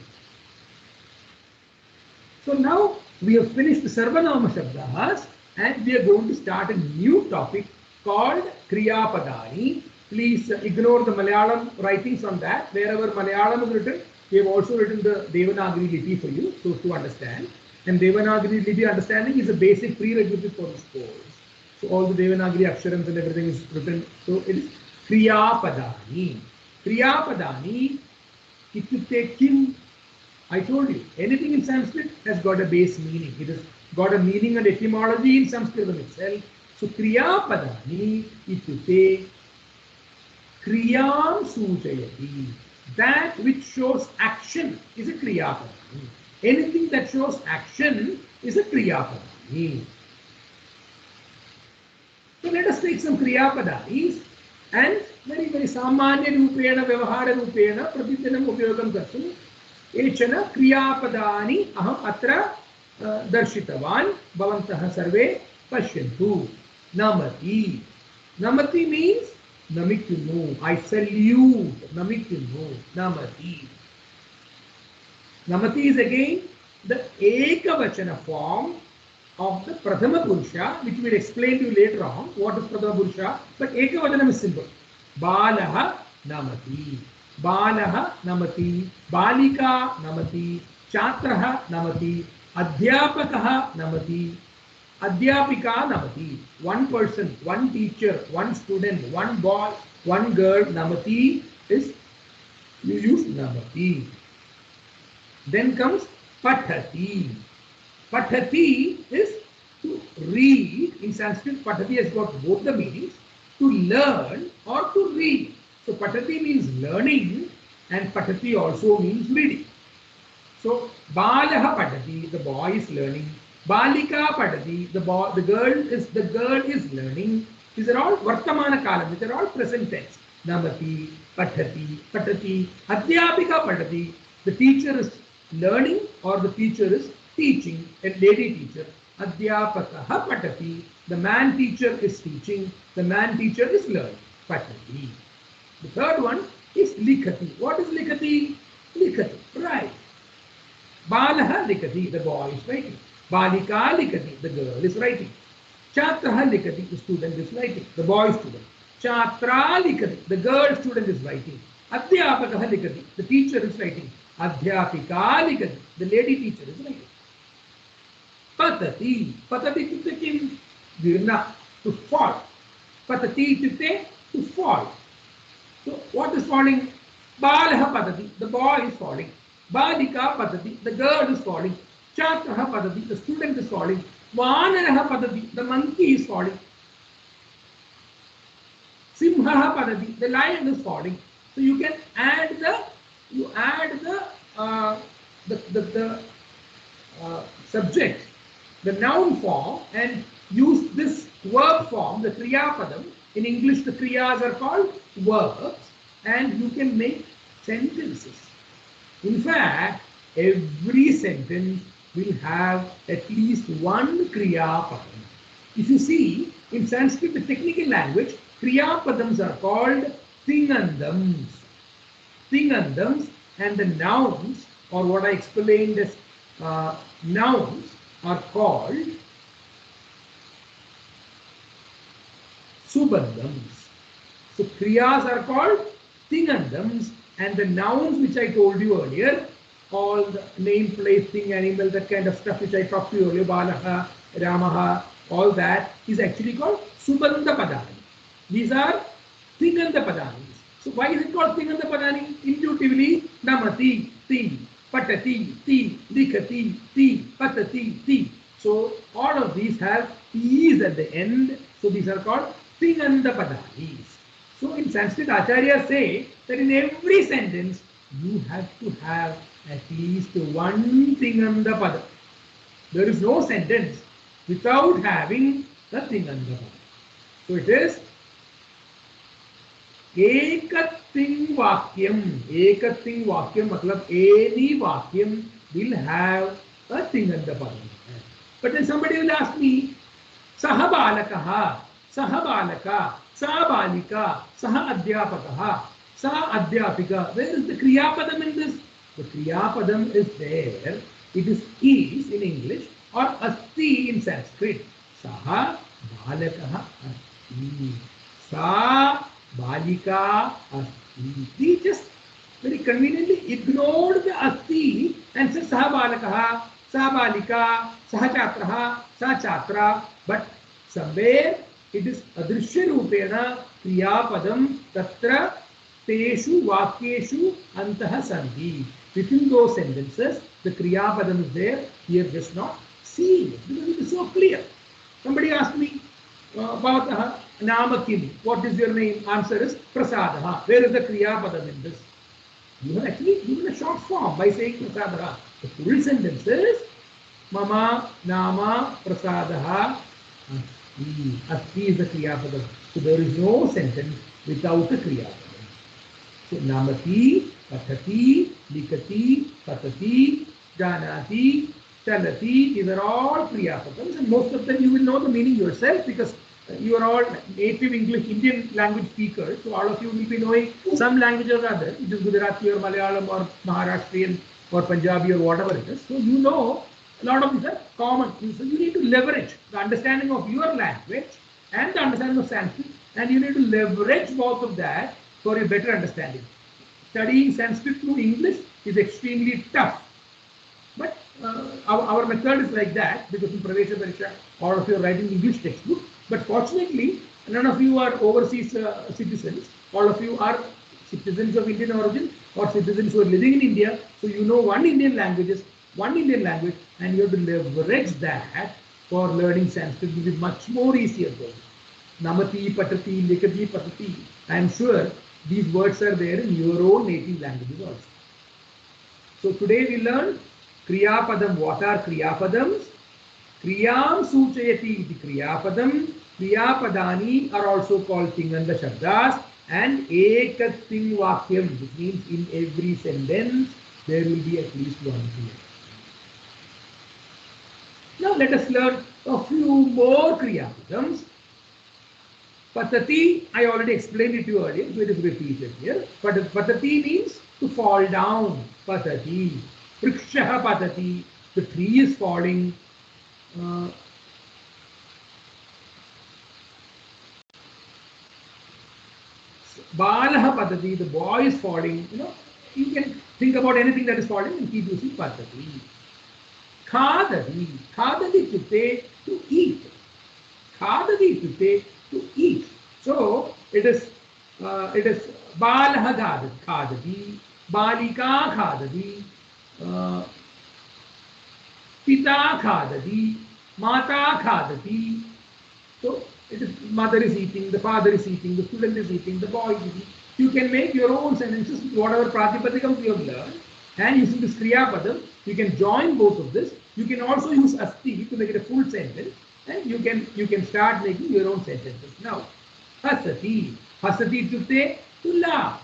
So now we have finished the Sarvanama Shabdahas and we are going to start a new topic called Kriya Padani. Please ignore the Malayalam writings on that. Wherever Malayalam is written, we have also written the Devanagari Lipi for you to understand. And Devanagari Lipi understanding is a basic prerequisite for this course. So all the Devanagari Aksharams and everything is written. So it is Kriya Padani. Kriya Padani, ityukte kim? I told you, anything in Sanskrit has got a base meaning. It has got a meaning and etymology in Sanskrit itself. So Kriya Padani ityukte Kriyam Sujayati. That which shows action is a Kriya Padani. Anything that shows action is a Kriya Padani. So let us take some Kriya Padanis and very Samanya Rupena, Vyavahara Rupena, Pratidinam Upyogam Kartum. Echana Kriya Padani aham atra darshitavan bhavantah sarve pashyantu. Namati. Namati means namikunu. I salute. Namikunu. Namati. Namati is again the Ekavachana form of the Prathama Purusha, which we will explain to you later on. What is Prathama Purusha? But Ekavachanam is simple. Balaha Namati. Balaha Namati. Balika Namati. Chatraha Namati. Adhyapakaha Namati. Adhyapika Namati. One person, one teacher, one student, one boy, one girl. Namati is, you use Namati. Then comes Pathati. Pathati is to read. In Sanskrit, Pathati has got both the meanings. To learn or to read. So Pathati means learning and Pathati also means reading. So Balaha Pathati, the boy is learning. Balika Pathati, the girl is learning. These are all Vartamana Kalam, which are all present tense. Namati, Pathati, Pathati, Adhyapika Pathati. The teacher is learning or the teacher is teaching, a lady teacher. Adhyapakaha Pathati, the man teacher is teaching, the man teacher is learning. Pathati. The third one is Likhati. What is Likhati? Likhati, right. Balaha Likhati, the boy is writing. Balika Likhati, the girl is writing. Chatraha Likhati, the student is writing, the boy student. Chatra Likhati, the girl student is writing. Adhyapakaha Likhati, the teacher is writing. Adhyapika Likhati, the lady teacher is writing. Patati. Patati ityukte kim? Virna, to fall. Patati ityukte, to fall. So what is falling? Balaha Patati, the boy is falling. Balika Patati, the girl is falling. Chatraha Patati, the student is falling. Vanaraha Patati, the monkey is falling. Simhaha Patati, the lion is falling. So you can add the subject, the noun form, and use this verb form, the Kriya Padam. In English, the Kriyas are called verbs, and you can make sentences. In fact, every sentence will have at least one Kriya Padam. If you see, in Sanskrit, the technical language, Kriya Padams are called Tingandams. Tingandams, and the nouns, or what I explained as nouns, are called Subandams. So Kriyas are called Tingandams, and the nouns which I told you earlier, all the name, place, thing, animal, that kind of stuff which I talked to you earlier, Balaha, Ramaha, all that is actually called Subandha Padani. These are Tinganda Padani. So why is it called Tinganda Padani? Intuitively, Namati, Ti, Patati, Ti, Likhati, Ti, Patati, Ti. So all of these have T's at the end. So these are called Tinganda Padanis. So in Sanskrit, Acharyas say that in every sentence, you have to have at least one Tinganda Pada. There is no sentence without having the Tinganda Pada. So it is Ekating Vakyam. Ekating Vakyam matlab any Vakyam will have a Tinganda Pada. But then somebody will ask me, Saha Balakaha, Saha Balaka, Saha Balika, Saha Adhyapakaha, Saha Adhyapika. Where is the Kriya Padam in this? The Kriya Padam is there. It is in English or asti in Sanskrit. Saha Balakaha asti. Sa Balika asti. They just very conveniently ignored the asti and said Saha Balakaha, Saha Balika, Saha Chatraha, Saha Chatra. But somewhere it is Adrishya Rupena Kriya Padam Tatra Teshu Vakyeshu Antaha Sandhi. within those sentences, the Kriya Padam is there. Here, just not seeing it because it is so clear. Somebody asked me, Bhavataha Nama Kim, what is your name? Answer is Prasadaha. Where is the Kriya Padam in this? You have actually given a short form by saying Prasadaha. The full sentence is Mama Nama Prasadaha Asti. Asti is the Kriya Padam. So there is no sentence without a Kriya Padam. So Namati, Pathati, Likati, Patati, Janati, Chalati, these are all Kriya Padams, and most of them you will know the meaning yourself because you are all native English, Indian language speakers. So all of you will be knowing some language or other, it is Gujarati or Malayalam or Maharashtrian or Punjabi or whatever it is. So you know a lot of these are common. So you need to leverage the understanding of your language and the understanding of Sanskrit, and you need to leverage both of that for a better understanding. Studying Sanskrit through English is extremely tough. But our method is like that because in Pravesha Pariksha, all of you are writing English textbook. But fortunately, none of you are overseas citizens. All of you are citizens of Indian origin or citizens who are living in India. So you know one Indian language, and you have to leverage that for learning Sanskrit, which is much more easier for you. Namati, Patati, Likati, Patati. I am sure these words are there in your own native languages also. So today we learned Kriya Padam. What are Kriya Padams? Kriyam Suchayati iti Kriya Padam. Kriya Padani are also called Tinganda Shabdas and Ekating Vakyam, which means in every sentence there will be at least one Kriya. Now let us learn a few more Kriya Padams. Patati, I already explained it to you earlier, so it is repeated here. Patati means to fall down. Patati. Vrikshaha patati. The tree is falling. Balaha patati. The boy is falling. You know, you can think about anything that is falling and keep using patati. Khadati. Khadati chute, to eat. Khadati chute, to eat. So it is Balaha khadati, Balika khadati, Pita khadati, Mata khadati. So it is mother is eating, the father is eating, the student is eating, the boy is eating. You can make your own sentences with whatever Pratipadikams you have learned, and using this Kriya Padam, you can join both of this. You can also use Asti to make it a full sentence, and you can start making your own sentences. Now, Hasati. Hasati chute, to laugh.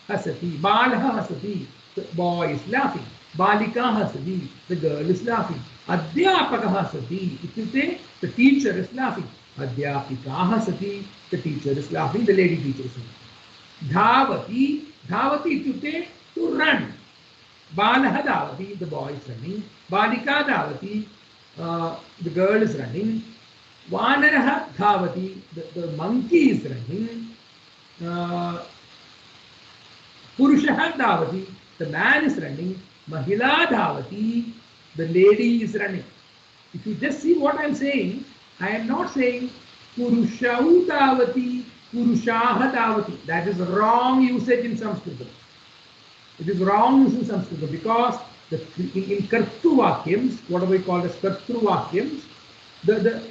Hasati. Balha hasati. The boy is laughing. Balika hasati. The girl is laughing. Adhyapaka hasati. Chute, the teacher is laughing. Adhyapika hasati. The teacher is laughing. The lady teacher is laughing. Dhavati. Dhavati chute, to run. Balaha dhavati. The boy is running. Balika dhavati. The girl is running. Vanaraha dhavati, the monkey is running. Purushaha dhavati, the man is running. Mahila dhavati, the lady is running. If you just see what I am saying, I am not saying Purushau dhavati, Purushaha dhavati. That is wrong usage in Sanskrit. It is wrong usage in Sanskrit because in Kartru Vakyams, what we call as Kartru Vakyams, the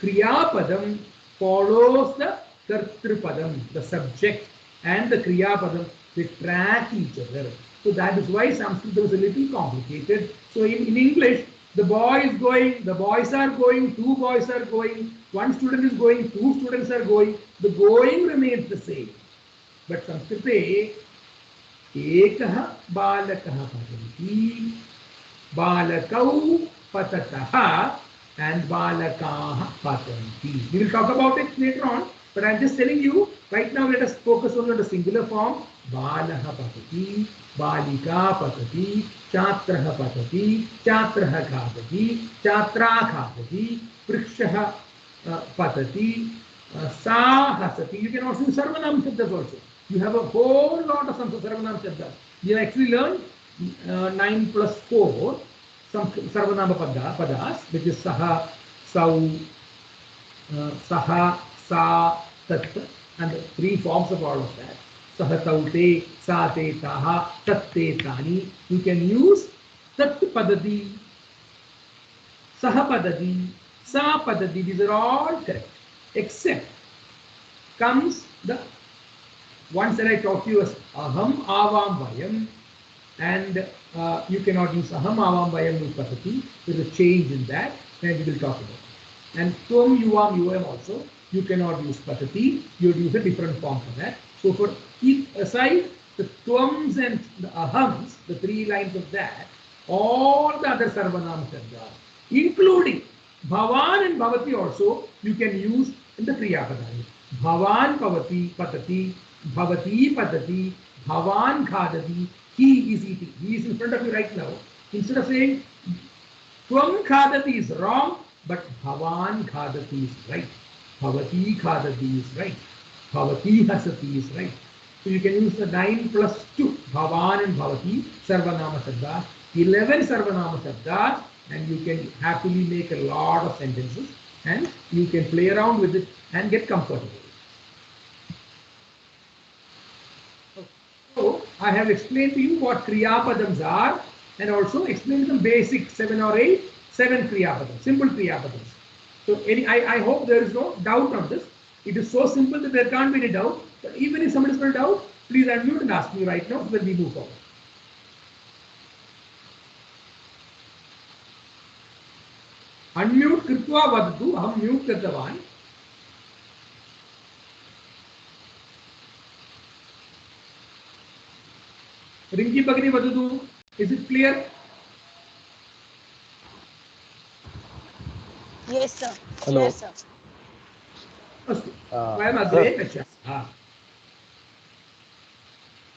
Kriya Padam follows the Kartru Padam, the subject, and the Kriya Padam, they track each other. So that is why Sanskrit is a little complicated. So in English, the boy is going, the boys are going, two boys are going, one student is going, two students are going. The going remains the same. But Sanskrit, Ekah Balakah Patanti, Balakau Patataha, and Balakaha Patanti. We will talk about it later on, but I am just telling you, right now let us focus on the singular form. Balaha Patati, Balika Patati, Chatraha Patati, Chatraha Khadati, Chatra Khadati, Vrikshaha Patati, Sa Hasati. You can also use Sarvanam Shabdas also. You have a whole lot of Sarvanam Shabdas. You have actually learned 9 plus 4. Some Sarvanama Padas, which is Saha, Sau, Saha, Sa, Tat, and the 3 forms of all of that. Sahataute, Sate Taha, Tatte Tani. You can use Tat Padadi, Sahapadadi, Sa Padadi. These are all correct. Except comes the ones that I taught you as Aham, Avam, Vayam. And you cannot use Aham, Avam, Vayam, Patati. There is a change in that, and we will talk about it. And Tvam, Yuvam, Yuvam also, you cannot use Patati. You would use a different form for that. So for keep aside the Tvams and the Ahams, the three lines of that, all the other Sarvanama Shabdas, including Bhavan and Bhavati also, you can use in the Kriya Padani. Bhavan Bhavati Patati, Bhavati Patati, Bhavan Khadati, he is eating. He is in front of you right now. Instead of saying Tvam Khadati is wrong, but Bhavan Khadati is right. Bhavati Khadati is right. Bhavati Hasati is right. So you can use the 9 plus 2, Bhavan and Bhavati, Sarvanama Shabdas, 11 Sarvanama Shabdas, and you can happily make a lot of sentences, and you can play around with it and get comfortable. So I have explained to you what Kriyapadams are, and also explained some basic 7 Kriyapadams, simple Kriyapadams. So I hope there is no doubt on this. It is so simple that there can't be any doubt. But even if somebody is going to doubt, please unmute and ask me right now so that we move forward. Unmute Kritva Vadatu, Aham mute Kritavan. Rinki Bagri Vadatu, is it clear? Yes, sir. Hello. Yes, sir. I am agree.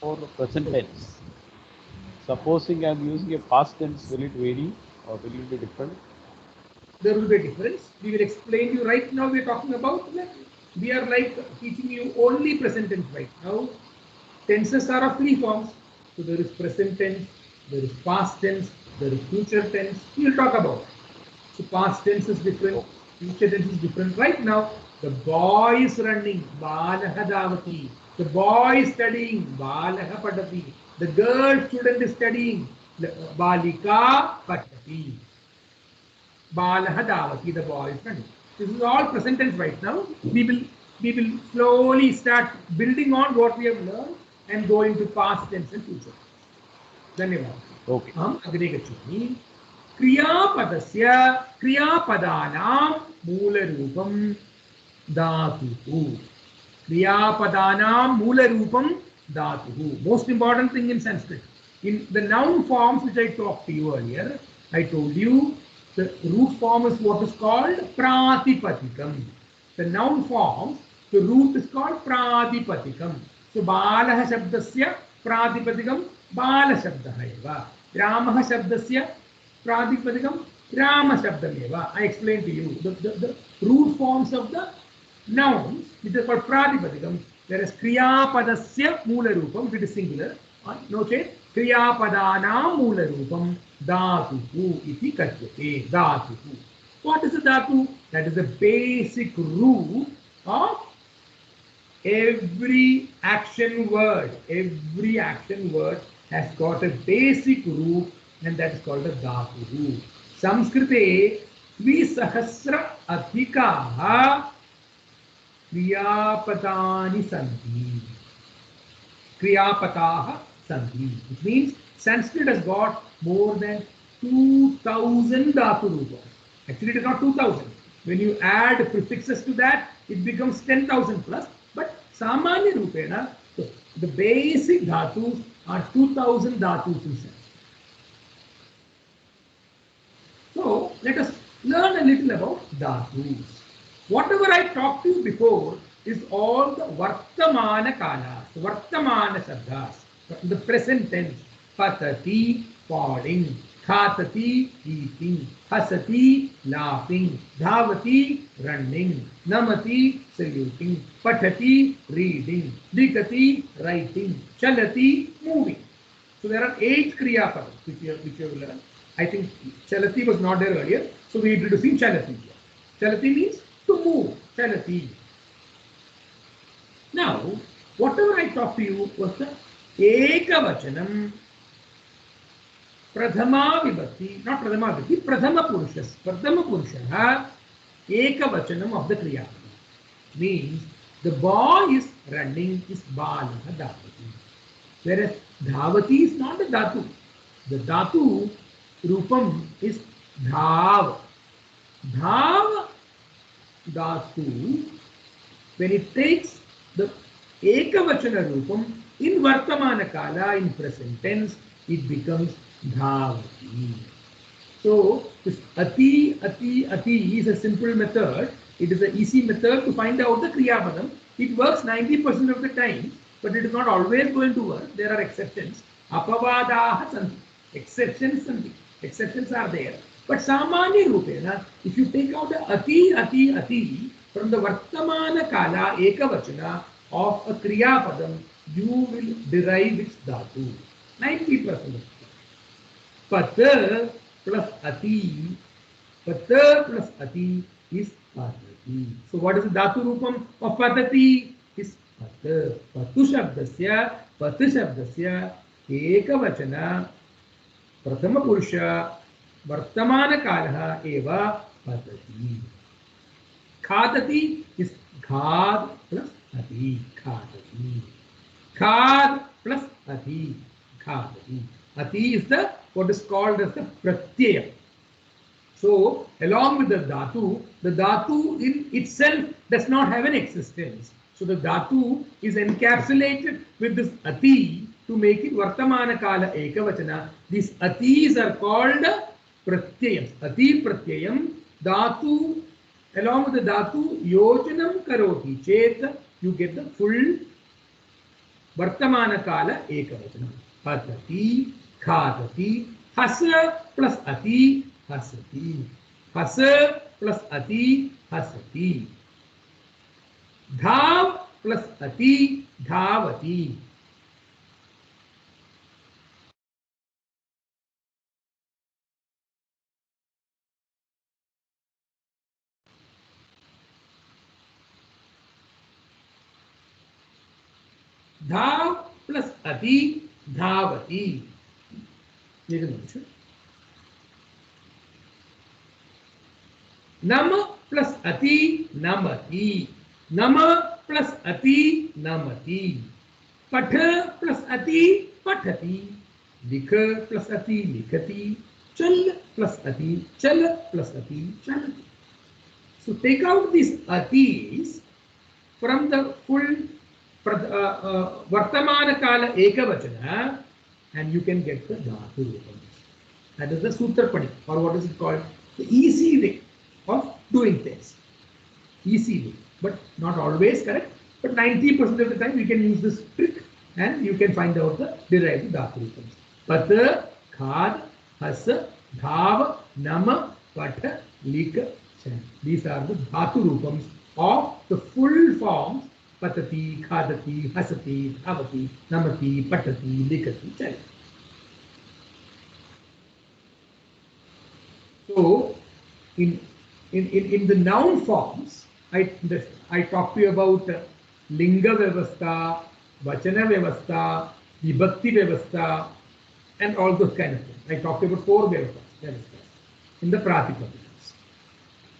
For present tense, supposing I am using a past tense, will it vary or will it be different? There will be a difference. We will explain to you right now. We are talking about, we are like teaching you only present tense right now. Tenses are of 3 forms. So there is present tense, there is past tense, there is future tense. We will talk about it. So past tense is different, future tense is different. Right now, the boy is running, Balaha Davati. The boy is studying, Balaha Padati. The girl student is studying, Balika Padati. Balaha Davati, the boy is running. This is all present tense right now. We will slowly start building on what we have learned and go into past tense and future tense. Dhanyavad. Okay. Aham agre gacchami. Kriyapadasya kriyapadanam moolarupam dhatuhu. Kriyapadanam moolarupam dhatuhu. Most important thing in Sanskrit. In the noun forms which I talked to you earlier, I told you the root form is what is called pratipatikam. The noun forms, the root is called pratipatikam. So Balaha Shabdasya pratipatikam Bala Shabdaha eva. Ramaha Shabdasya pratipatikam Rama Shabdameva. I explained to you the root forms of the nouns, which is called pratipatikam. Whereas Kriyapadasya Moola Rupam, if it is singular, no change. Kriyapadanam Moola Rupam Dhatuhu iti katyate. Dhatuhu. What is a dhatu? That is the basic root of every action word. Every action word has got a basic root, and that is called a dhatu. Samskrite Visahasra Adhikaha Kriyapadani Santi. Kriyapataha Santi. Which means Sanskrit has got more than 2000 dhatu rupas. Actually, it is not 2000. When you add prefixes to that, it becomes 10,000 plus. But Samanya Rupena, the basic dhatus are 2000 dhatus in Sanskrit. So, let us learn a little about dhatus. Whatever I talked to you before is all the Vartamana Kalas, Vartamana Shabdas, the present tense. Patati, falling. Khatati, eating. Hasati, laughing. Dhavati, running. Namati, saluting. Patati, reading. Likati, writing. Chalati, moving. So there are 8 Kriya Padas which you have learned. I think Chalati was not there earlier, so we are introducing Chalati here. Chalati means to move. Chalati. Now, whatever I talked to you was the Ekavachanam, Prathama Vibhakti, not Prathama Vibhakti, Prathama Purusha, Ekavachanam of the Kriya. Means the boy is running is Bala Dhavati. Whereas Dhavati is not a Dhatu. The Dhatu Rupam is Dhav. Dhav Dhatu, when it takes the Ekavachana Rupam in Vartamana Kala, in present tense, it becomes Dhavati. So this Ati is a simple method. It is an easy method to find out the Kriya Padam. It works 90% of the time, but it is not always going to work. There are exceptions. Apavadaha santi. Exceptions are there. But Samanya Rupena, if you take out the Ati from the Vartamana Kala Ekavachana of a Kriya Padam, you will derive its Dhatu. 90% of the time. Pata plus Ati is Patati. So what is the Dhatu Rupam of Patati? Is Pata. Patu Shabdasya Ekavachana Prathama Purusha Vartamana Kalaha Eva Patati. Khadati is Khad plus Ati. Khadati. Khad plus Ati. Khadati. Ati is the what is called as the Pratyaya. So along with the Dhatu in itself does not have an existence. So the Dhatu is encapsulated with this Ati to make it Vartamana Kala Ekavachana. These Atis are called Pratyayams. Ati Pratyayam Dhatu, along with the Dhatu Yojanam Karoti Chet, you get the full Vartamana Kala Ekavachana. Patati, Khadati, Hasa plus Ati, Hasati. Hasa plus Ati, Hasati. Dhav plus Ati, Dhavati. Dhav plus Ati, Dhavati. Nama plus Ati, Namati. Nama plus Ati, Namati. Patha plus Ati, Pathati. Likha plus Ati, Likhati. Chal plus Ati, Chal plus Ati, Chalati. So take out these Atis from the full Vartamana Kala Ekavachana and you can get the Dhatu Rupam. That is the Sutrapadi, or what is it called? The easy way of doing things. Easy way, but not always correct. But 90% of the time you can use this trick and you can find out the derived Dhatu Rupams. Pata, Khad, Hasa, Dhava, Nama, Patha, Lika, Chan. These are the Dhatu Rupams of the full forms Patati, Khadati, Hasati, Dhavati, Namati, Patati, Likati, Chalati. So, in the noun forms, I talked to you about Linga Vyavastha, Vachana Vyavastha, Vibhakti Vyavastha, and all those kind of things. I talked about 4 Vyavasthas in the Pratipadams.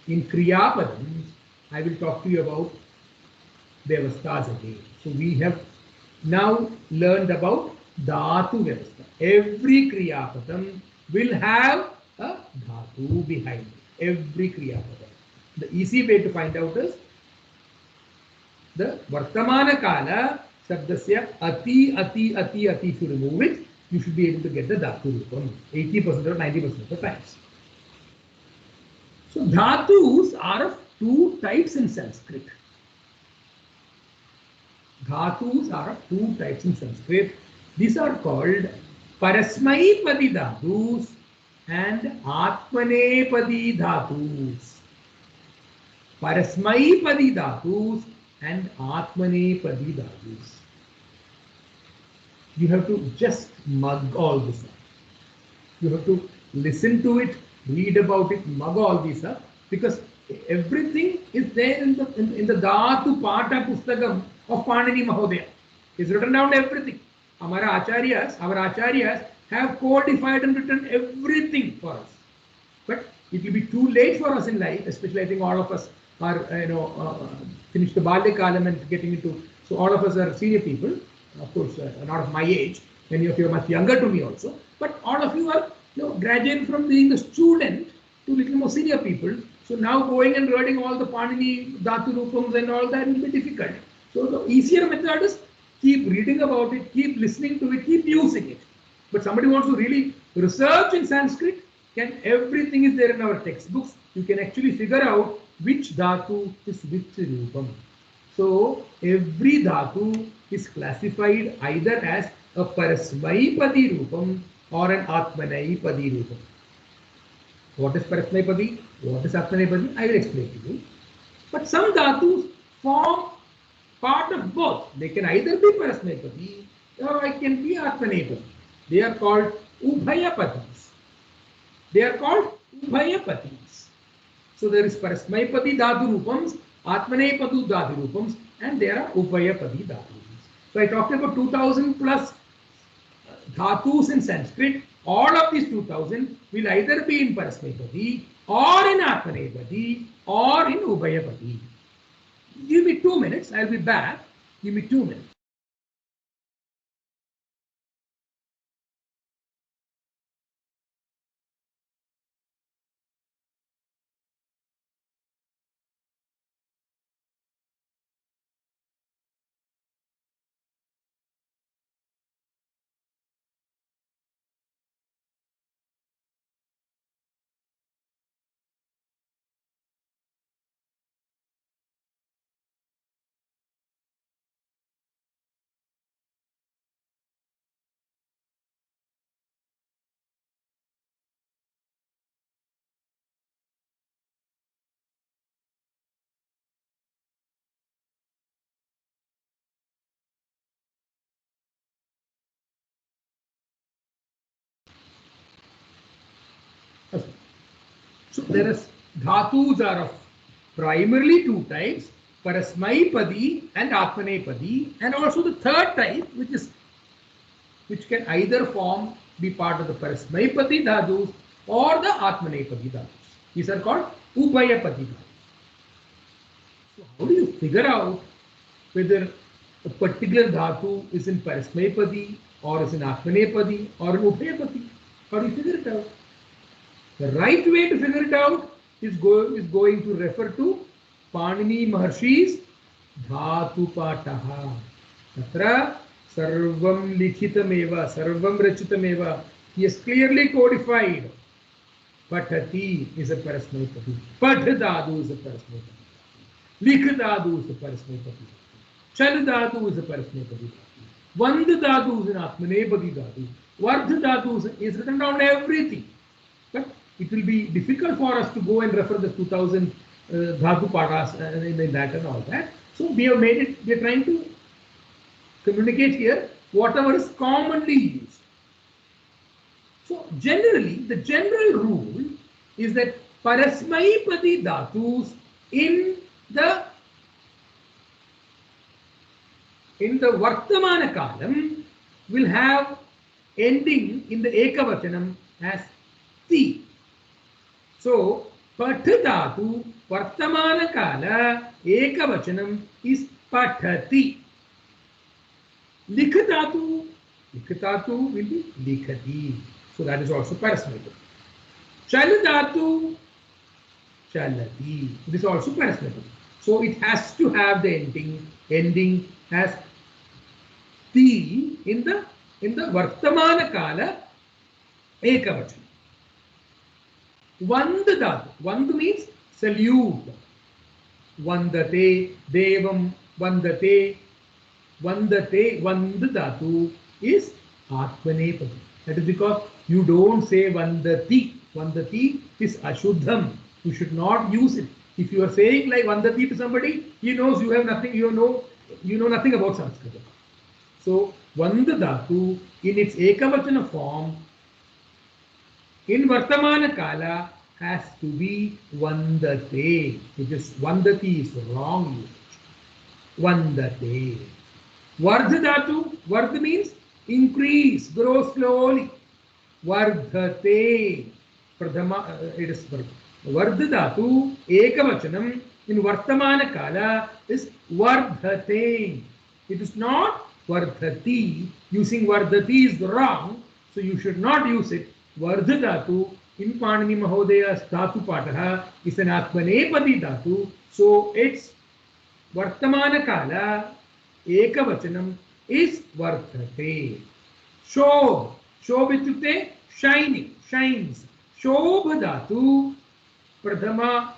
In Kriya Padams, I will talk to you about Vyavasthas again. So we have now learned about Dhatu Vyavastha. Every Kriya Padam will have a Dhatu behind it. Every Kriya Padam. The easy way to find out is the Vartamana Kala Shabdasya Ati. If you remove it, you should be able to get the Dhatu Rupam 80% or 90% of the times. So Dhatus are of 2 types in Sanskrit. Dhatus are of 2 types in Sanskrit. These are called Parasmaipadi Dhatus and Atmanepadi Dhatus. Parasmaipadi Dhatus and Atmanepadi Dhatus. You have to just mug all this up. You have to listen to it, read about it, mug all these up, because everything is there in the Dhatu Pata Pustakam of Panini Mahodaya. He's written down everything. Our acharyas have codified and written everything for us. But it will be too late for us in life, especially I think all of us are, finished the Balya Kalam and getting into, so all of us are senior people, of course, not of my age, many of you are much younger to me also, but all of you are, graduated from being a student to little more senior people. So now going and learning all the Panini, Dhatu Rupams and all that will be difficult. So the easier method is keep reading about it, keep listening to it, keep using it. But somebody wants to really research in Sanskrit, everything is there in our textbooks. You can actually figure out which dhatu is which rupam. So every dhatu is classified either as a parasmaipadi rupam or an atmanaipadi rupam. What is parasmaipadi? What is atmanaipadi? I will explain to you. But some dhatus form part of both. They can either be parasmaipadi or it can be atmanaipadi. They are called ubhayapadis. They are called ubhayapadis. So there is parasmaipadi dhatu rupams, atmanaipadu dhatu rupams, and there are ubhayapadi dhatu rupams. So I talked about 2000 plus dhatus in Sanskrit. All of these 2000 will either be in parasmaipadi or in atmanaipadi or in ubhayapadi. Give me 2 minutes, I'll be back. Give me 2 minutes. So there is dhatus are of primarily two types, parasmaipadi and atmanaipadi, and also the third type, which can either be part of the parasmaipadi dhatus or the atmanaipadi dhatus. These are called ubhayapadi dhatus. So how do you figure out whether a particular dhatu is in parasmaipadi or is in atmanaipadi or in ubhayapadi? How do you figure it out? The right way to figure it out is going to refer to Panini Maharshi's Dhatu Pataha. Tatra Sarvam Likhitameva, Sarvam Rachitameva. He has clearly codified. Pathati is a parasmaipadi. Padhadadu is a parasmaipadi. Likhadadu is a parasmaipadi. Chaladadu is a parasmaipadi. Vandadadu is an atmanepadi dhatu. Vardhadadu is written down everything. But it will be difficult for us to go and refer the 2000 dhatu padas in that and all that. So we have made it, we are trying to communicate here whatever is commonly used. So generally, the general rule is that parasmaipadi dhatus in the Vartamana Kalam will have ending in the Ekavachanam as ti. So, Pathadatu, Vartamana Kala, Ekavachanam is Pathati. Likhadatu will be Likhati. So that is also parasmaipadi. Chaladatu, Chalati. This is also parasmaipadi. So it has to have the ending as ti in the Vartamana Kala Ekavachanam. Vandadatu. Vandu means salute. Vandate, Devam, Vandate, Vandadatu is Atmanepadi. That is because you don't say Vandati. Vandati is Ashuddham. You should not use it. If you are saying like Vandati to somebody, he knows you have nothing, you know nothing about Sanskrit. So Vandadatu in its Ekavachana form in Vartamana Kala has to be Vandate, which is Vandati is wrong usage. Vandate. Vardha dhatu, vardha means increase, grow slowly. Vardhate, pradhama, it is vardha. Vardha dhatu, ekavachanam, in vartamana kala is vardhate. It is not vardhati. Using vardhati is wrong, so you should not use it. Vardha dhatu, in Panini Mahodaya's dhatu pataha, is an atmanepadi dhatu, so it's Vartamana kala ekavachanam is vartate. Shobh. Shobh ityukte shining, shines. Shobh dhatu pradhama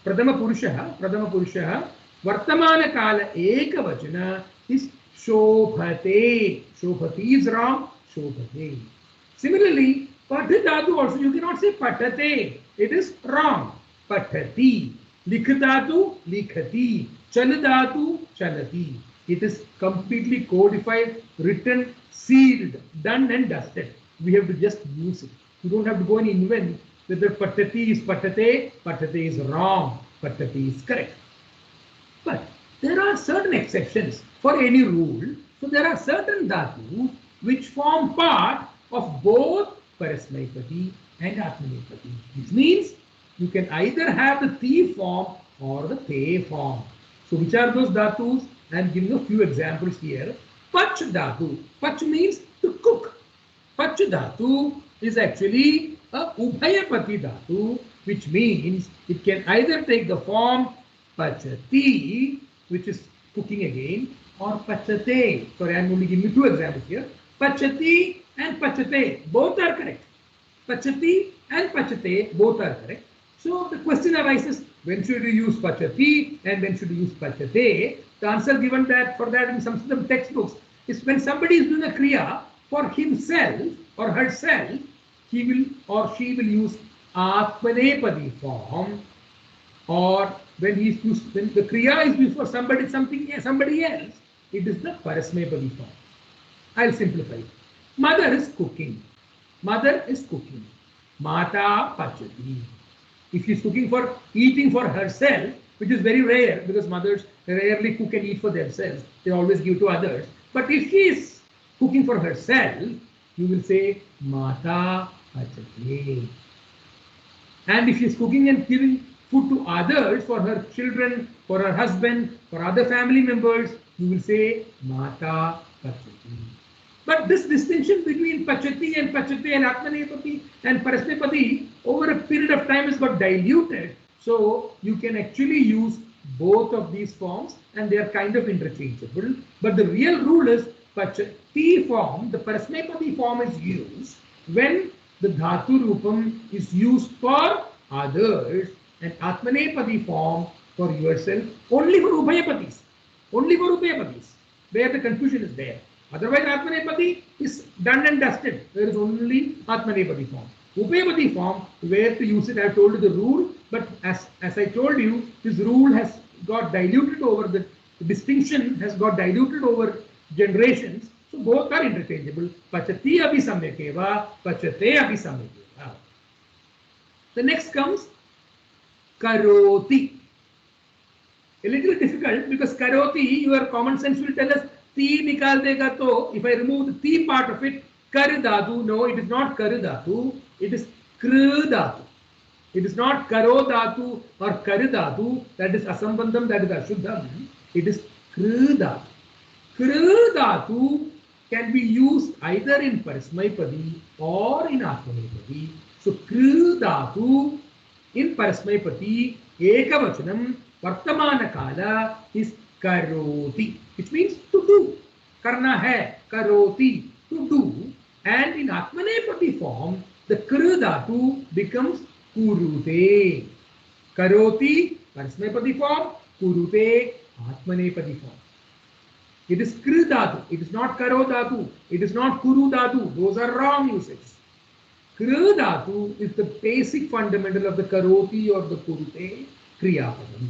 purushaha vartamana kala ekavachana is shobhate. Shobhati is wrong, shobhate. Similarly, patha dhatu also you cannot say patate. It is wrong. Pathati. Likhdatu, likhati. Chaladatu, chalati. It is completely codified, written, sealed, done and dusted. We have to just use it. You don't have to go and invent whether patati is patate, patate is wrong, patati is correct. But there are certain exceptions for any rule. So there are certain dhatus which form part of both Parasmaipati and Atmanepati, which means you can either have the ti form or the te form. So which are those dhatus? I am giving a few examples here. Pach dhatu. Pach means to cook. Pach dhatu is actually a ubhayapati dhatu, which means it can either take the form pachati, which is cooking again, or pachate. Sorry, I am only giving you two examples here. Pachati and pachate, both are correct. Pachati and pachate, both are correct. So the question arises, when should you use pachati and when should you use pachate? The answer given for that in some textbooks is when somebody is doing a kriya for himself or herself, he will or she will use atmanepadi form, or when the kriya is used for somebody else, it is the parasmepadi form. I'll simplify it. Mother is cooking. Mother is cooking. Mata pachati. If she is cooking for eating for herself, which is very rare because mothers rarely cook and eat for themselves, they always give to others. But if she is cooking for herself, you will say Mata pachati. And if she is cooking and giving food to others, for her children, for her husband, for other family members, you will say Mata pachati. But this distinction between pachati and atmanepati and parasmepati over a period of time has got diluted. So you can actually use both of these forms and they are kind of interchangeable. But the real rule is pachati form, the parasmepati form is used when the dhatu rupam is used for others, and atmanepati form for yourself only for ubhayapatis. Only for ubhayapatis, where the confusion is there. Otherwise, Atmanepati is done and dusted. There is only Atmanepati form. Upayapati form, where to use it, I have told you the rule, but as I told you, this rule has got diluted over the distinction has got diluted over generations. So both are interchangeable. Pachati abhi samyakeva, pachate abhi samyakeva. The next comes karoti. A little difficult because karoti, your common sense will tell us ti nikal dega, to if I remove the ti part of it, kar dhatu. No, it is not kar dhatu, it is kr dhatu. It is not karo dhatu or kar dhatu, that is asambandham, that is ashuddham. It is kr dhatu. Kr dhatu can be used either in parasmaipadi or in atmanepadi. So kr dhatu in parasmaipadi ekavachanam vartamana kala is karoti, which means to do. Karna hai, karoti, to do. And in atmanepati form, the kr dhatu becomes kurute. Karoti, parasmepati form, kurute, atmanepati form. It is kr dhatu, it is not karo dhatu, it is not kuru dhatu. Those are wrong usages. Kr dhatu is the basic fundamental of the karoti or the kurute kriya padam.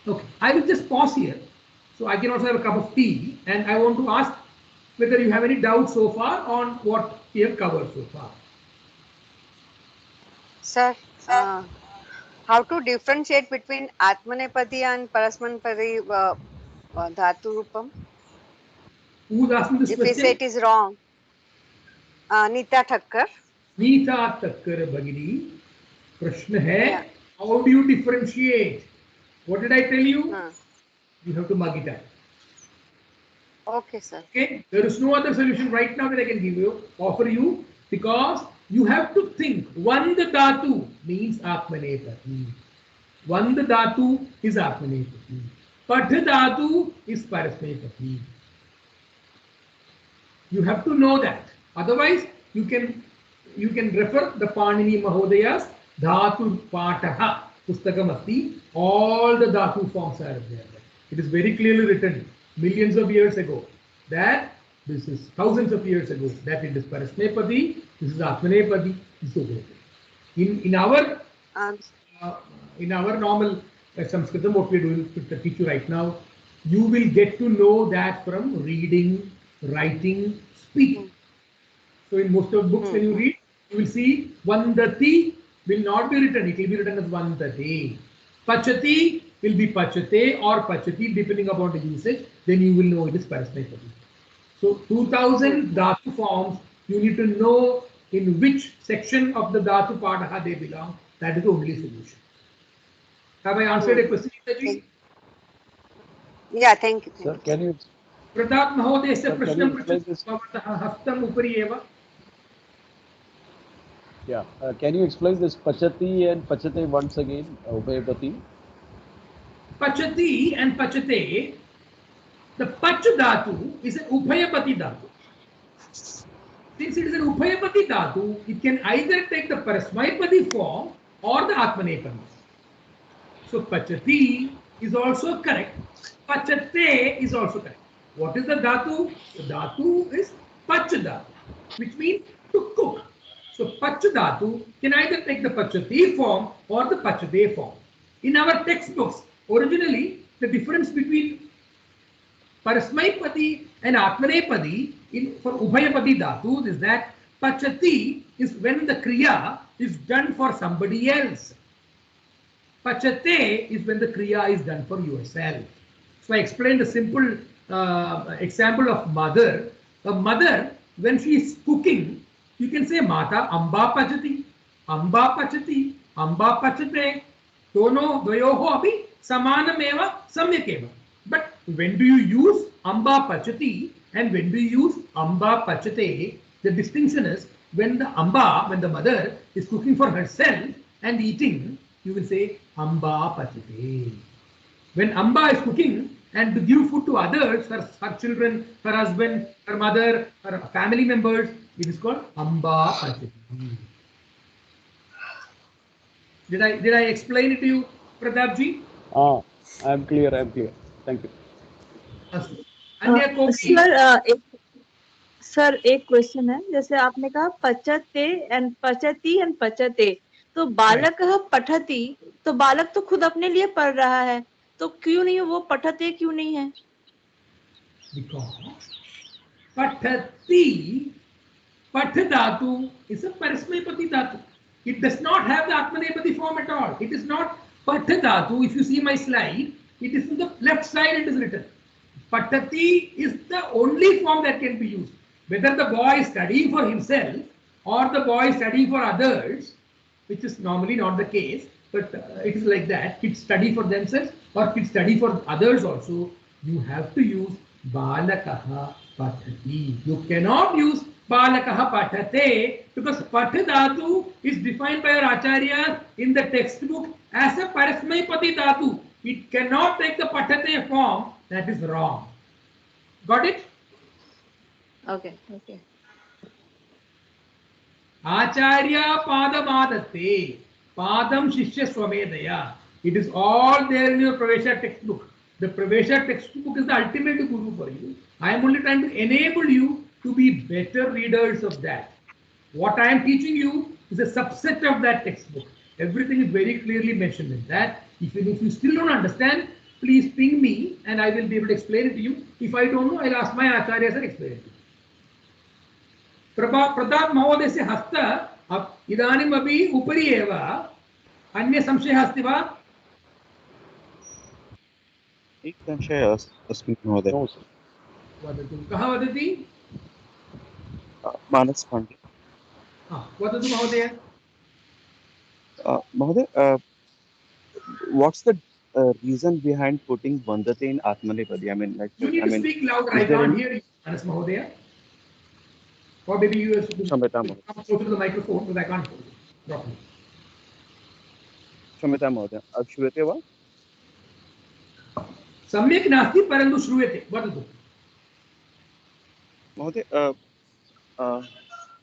Okay, I will just pause here. So I can also have a cup of tea, and I want to ask whether you have any doubts so far on what we have covered so far. Sir, How to differentiate between Atmanepadi and Parasmanpadi Dhatu Rupam? Who's asking this If we say question? it is wrong. Nita Thakkar. Nita तक्कर भगिनी प्रश्न है Yeah. how do you differentiate? What did I tell you? Huh. You have to mug it up. Okay, sir. Okay, there is no other solution right now that I can give you, offer you, because you have to think. Vand dhatu means Atmanepati. Vand dhatu is Atmanepati. Path dhatu is Parasmepati. You have to know that. Otherwise, you can refer the Panini Mahodaya's Dhatu Pataha Pustakam Asti. All the Dhatu forms are there. It is very clearly written millions of years ago that this is thousands of years ago that it is Parasmepadi, this is Atmanepadi, this is Upayapadi. In our normal Sanskritam, what we are doing to teach you right now, you will get to know that from reading, writing, speaking. So in most of the books when you read, you will see Vandati will not be written, it will be written as Vandate. Pachati will be Pachate or Pachati depending upon the usage, then you will know it is Parasmepadi. So 2000 Dhatu forms, you need to know in which section of the Dhatu Padaha they belong. That is the only solution. Have I answered a question, Neetaji? Yeah, thank you. Sir, can you Pratap Mahodayasya prashnam explain this? hastam upari eva. Yeah, can you explain this Pachati and Pachate once again, Upayapati? Pachati and Pachate, the Pach Dhatu is an Upayapati Dhatu. Since it is an Upayapati Dhatu, it can either take the Parasmaipadi form or the Atmanepadi. So Pachati is also correct. Pachate is also correct. What is the Dhatu? The Dhatu is Pach Dhatu, which means to cook. So Pach Dhatu can either take the Pachati form or the Pachate form. In our textbooks, originally the difference between Parasmaipadi and Atmanepadi for Ubhayapadi Dhatu is that Pachati is when the Kriya is done for somebody else. Pachate is when the Kriya is done for yourself. So I explained a simple example of mother. A mother, when she is cooking, you can say Mata Amba Pachati, Amba Pachati, Amba Pachate. Dono dvayoho api samanameva samyakeva. But when do you use Amba Pachati and when do you use Amba Pachate? The distinction is when the mother is cooking for herself and eating, you will say Amba Pachate. When Amba is cooking and to give food to others, her children, her husband, her mother, her family members, it is called Amba Pachati. Did I explain it to you, Pratap ji? I'm clear. Thank you. Sir एक question है, जैसे आपने कहा पचते and पचते, तो बालक पठती, तो बालक तो खुद अपने लिए पढ़ रहा है, तो क्यों नहीं वो पठते क्यों नहीं है? Patati, Path Dhatu is a Parasmaipati Dhatu. It does not have the Atmanepadi form at all. It is not Path Dhatu. If you see my slide, it is in the left side it is written. Patati is the only form that can be used. Whether the boy is studying for himself or the boy is studying for others, which is normally not the case, but it is like that. Kids study for themselves or kids study for others also. You have to use Balakaha Patati. You cannot use Balakaha Patate because Path Dhatu is defined by our Acharya in the textbook as a Parasmaipati Dhatu. It cannot take the Patate form. That is wrong. Got it? Okay. Acharya Padamadatte Padam Shishya Swamedaya. It is all there in your Pravesha textbook. The Pravesha textbook is the ultimate guru for you. I am only trying to enable you to be better readers of that. What I am teaching you is a subset of that textbook. Everything is very clearly mentioned in that. If you still don't understand, please ping me and I will be able to explain it to you. If I don't know, I'll ask my Acharyas and explain it to you. Pratap Mahodayasya hasta idanim api upari eva अन्य संशयः अस्ति वा? एक संशयः अस्ति महोदय। No, sir. वदतु, कः वदति? मानस पांडे। वदतु महोदय। महोदय, what's the reason behind putting Vandate in Atmanepadi? I mean, like, You need I to mean, speak louder. is I there can't any? hear you, Manas Mahodaya. Or maybe you have to Kshamata, come closer to the microphone because I can't hear you properly. क्षम्यतां महोदय, श्रूयते वा? सम्यक् नास्ति परन्तु श्रूयते, वदतु। महोदय,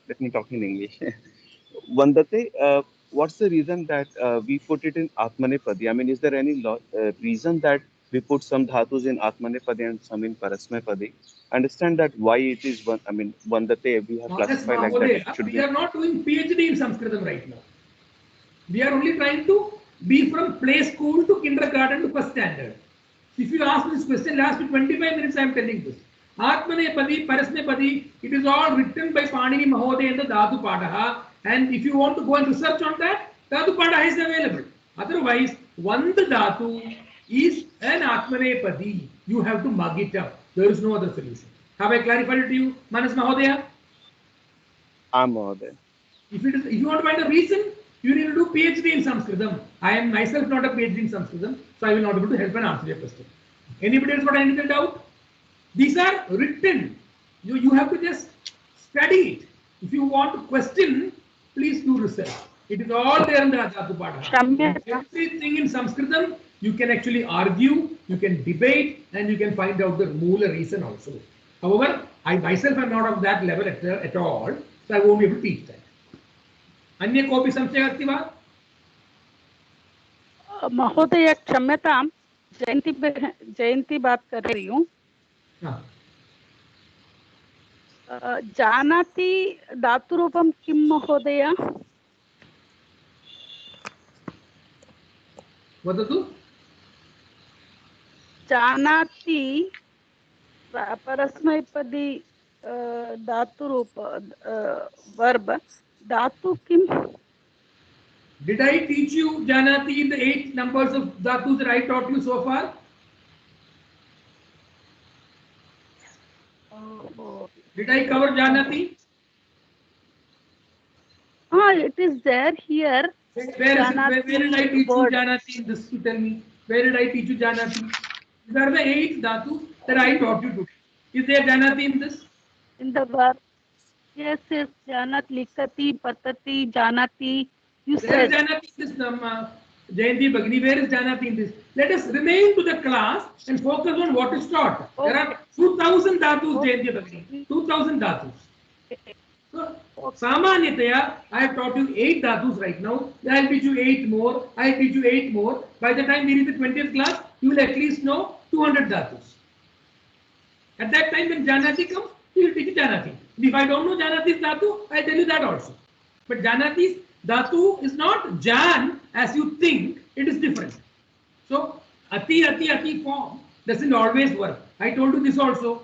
let me talk in English. Vandate, what's the reason that we put it in Atmanepadi? I mean, is there any reason that we put some dhatus in Atmanepadi and some in Parasmepadi? Understand that why it is one. I mean, Vandate we have Manas classified like that. It Mahodaya, should we be. are not doing PhD in Sanskritam right now. We are only trying to be from play school to kindergarten to first standard. If you ask this question last 25 minutes, I am telling this. Atmanepadi, Parasmepadi, it is all written by Panini Mahodaya in the Dhatu Padaha. And if you want to go and research on that, Dhatu Padaha is available. Otherwise, Vanda Dhatu is an Atmanepadi. You have to mug it up. There is no other solution. Have I clarified it to you, Manas Mahodaya? Mahodaya. If you want to find a reason, you need to do PhD in Sanskritam. I am myself not a PhD in Sanskritam, so I will not be able to help and answer your question. Anybody else got any doubt? These are written. You have to just study it. If you want to question, please do research. It is all there in the Dhatu Padaha. Everything in Sanskritam, you can actually argue, you can debate, and you can find out the Moola reason also. However, I myself am not of that level at all, so I won't be able to teach that. अन्य कोऽपि संशयः अस्ति वा? महोदय क्षम्यतां, जयंती बात कर रही हूँ। जानाति धातुरूपं किं महोदय? वदतु। जानाति परस्मैपदी धातुरूप verb dhatu kim? Did I teach you Janati in the 8 numbers of dhatus that I taught you so far? Did I cover Janati? It is there here. Where did I teach you Janati in this? You tell me. Where did I teach you Janati? These are the 8 dhatus that I taught you today. Is there Janati in this? In the verb. Yes, Janat, Likati, Patati, Janati. You said. Where is Janati in this, Jayanti Bhagini? Where is Janati in this? Let us remain to the class and focus on what is taught. Okay. There are 2000 dhatus, Jayanti Bhagini. 2000 dhatus. So, Samanyataya, I have taught you 8 dhatus right now. I will teach you 8 more. I will teach you 8 more. By the time we reach the 20th class, you will at least know 200 dhatus. At that time, when Janati comes, he will teach you Janati. If I don't know Janati's dhatu, I tell you that also. But Janati's dhatu is not Jan as you think, it is different. So, ati form doesn't always work. I told you this also.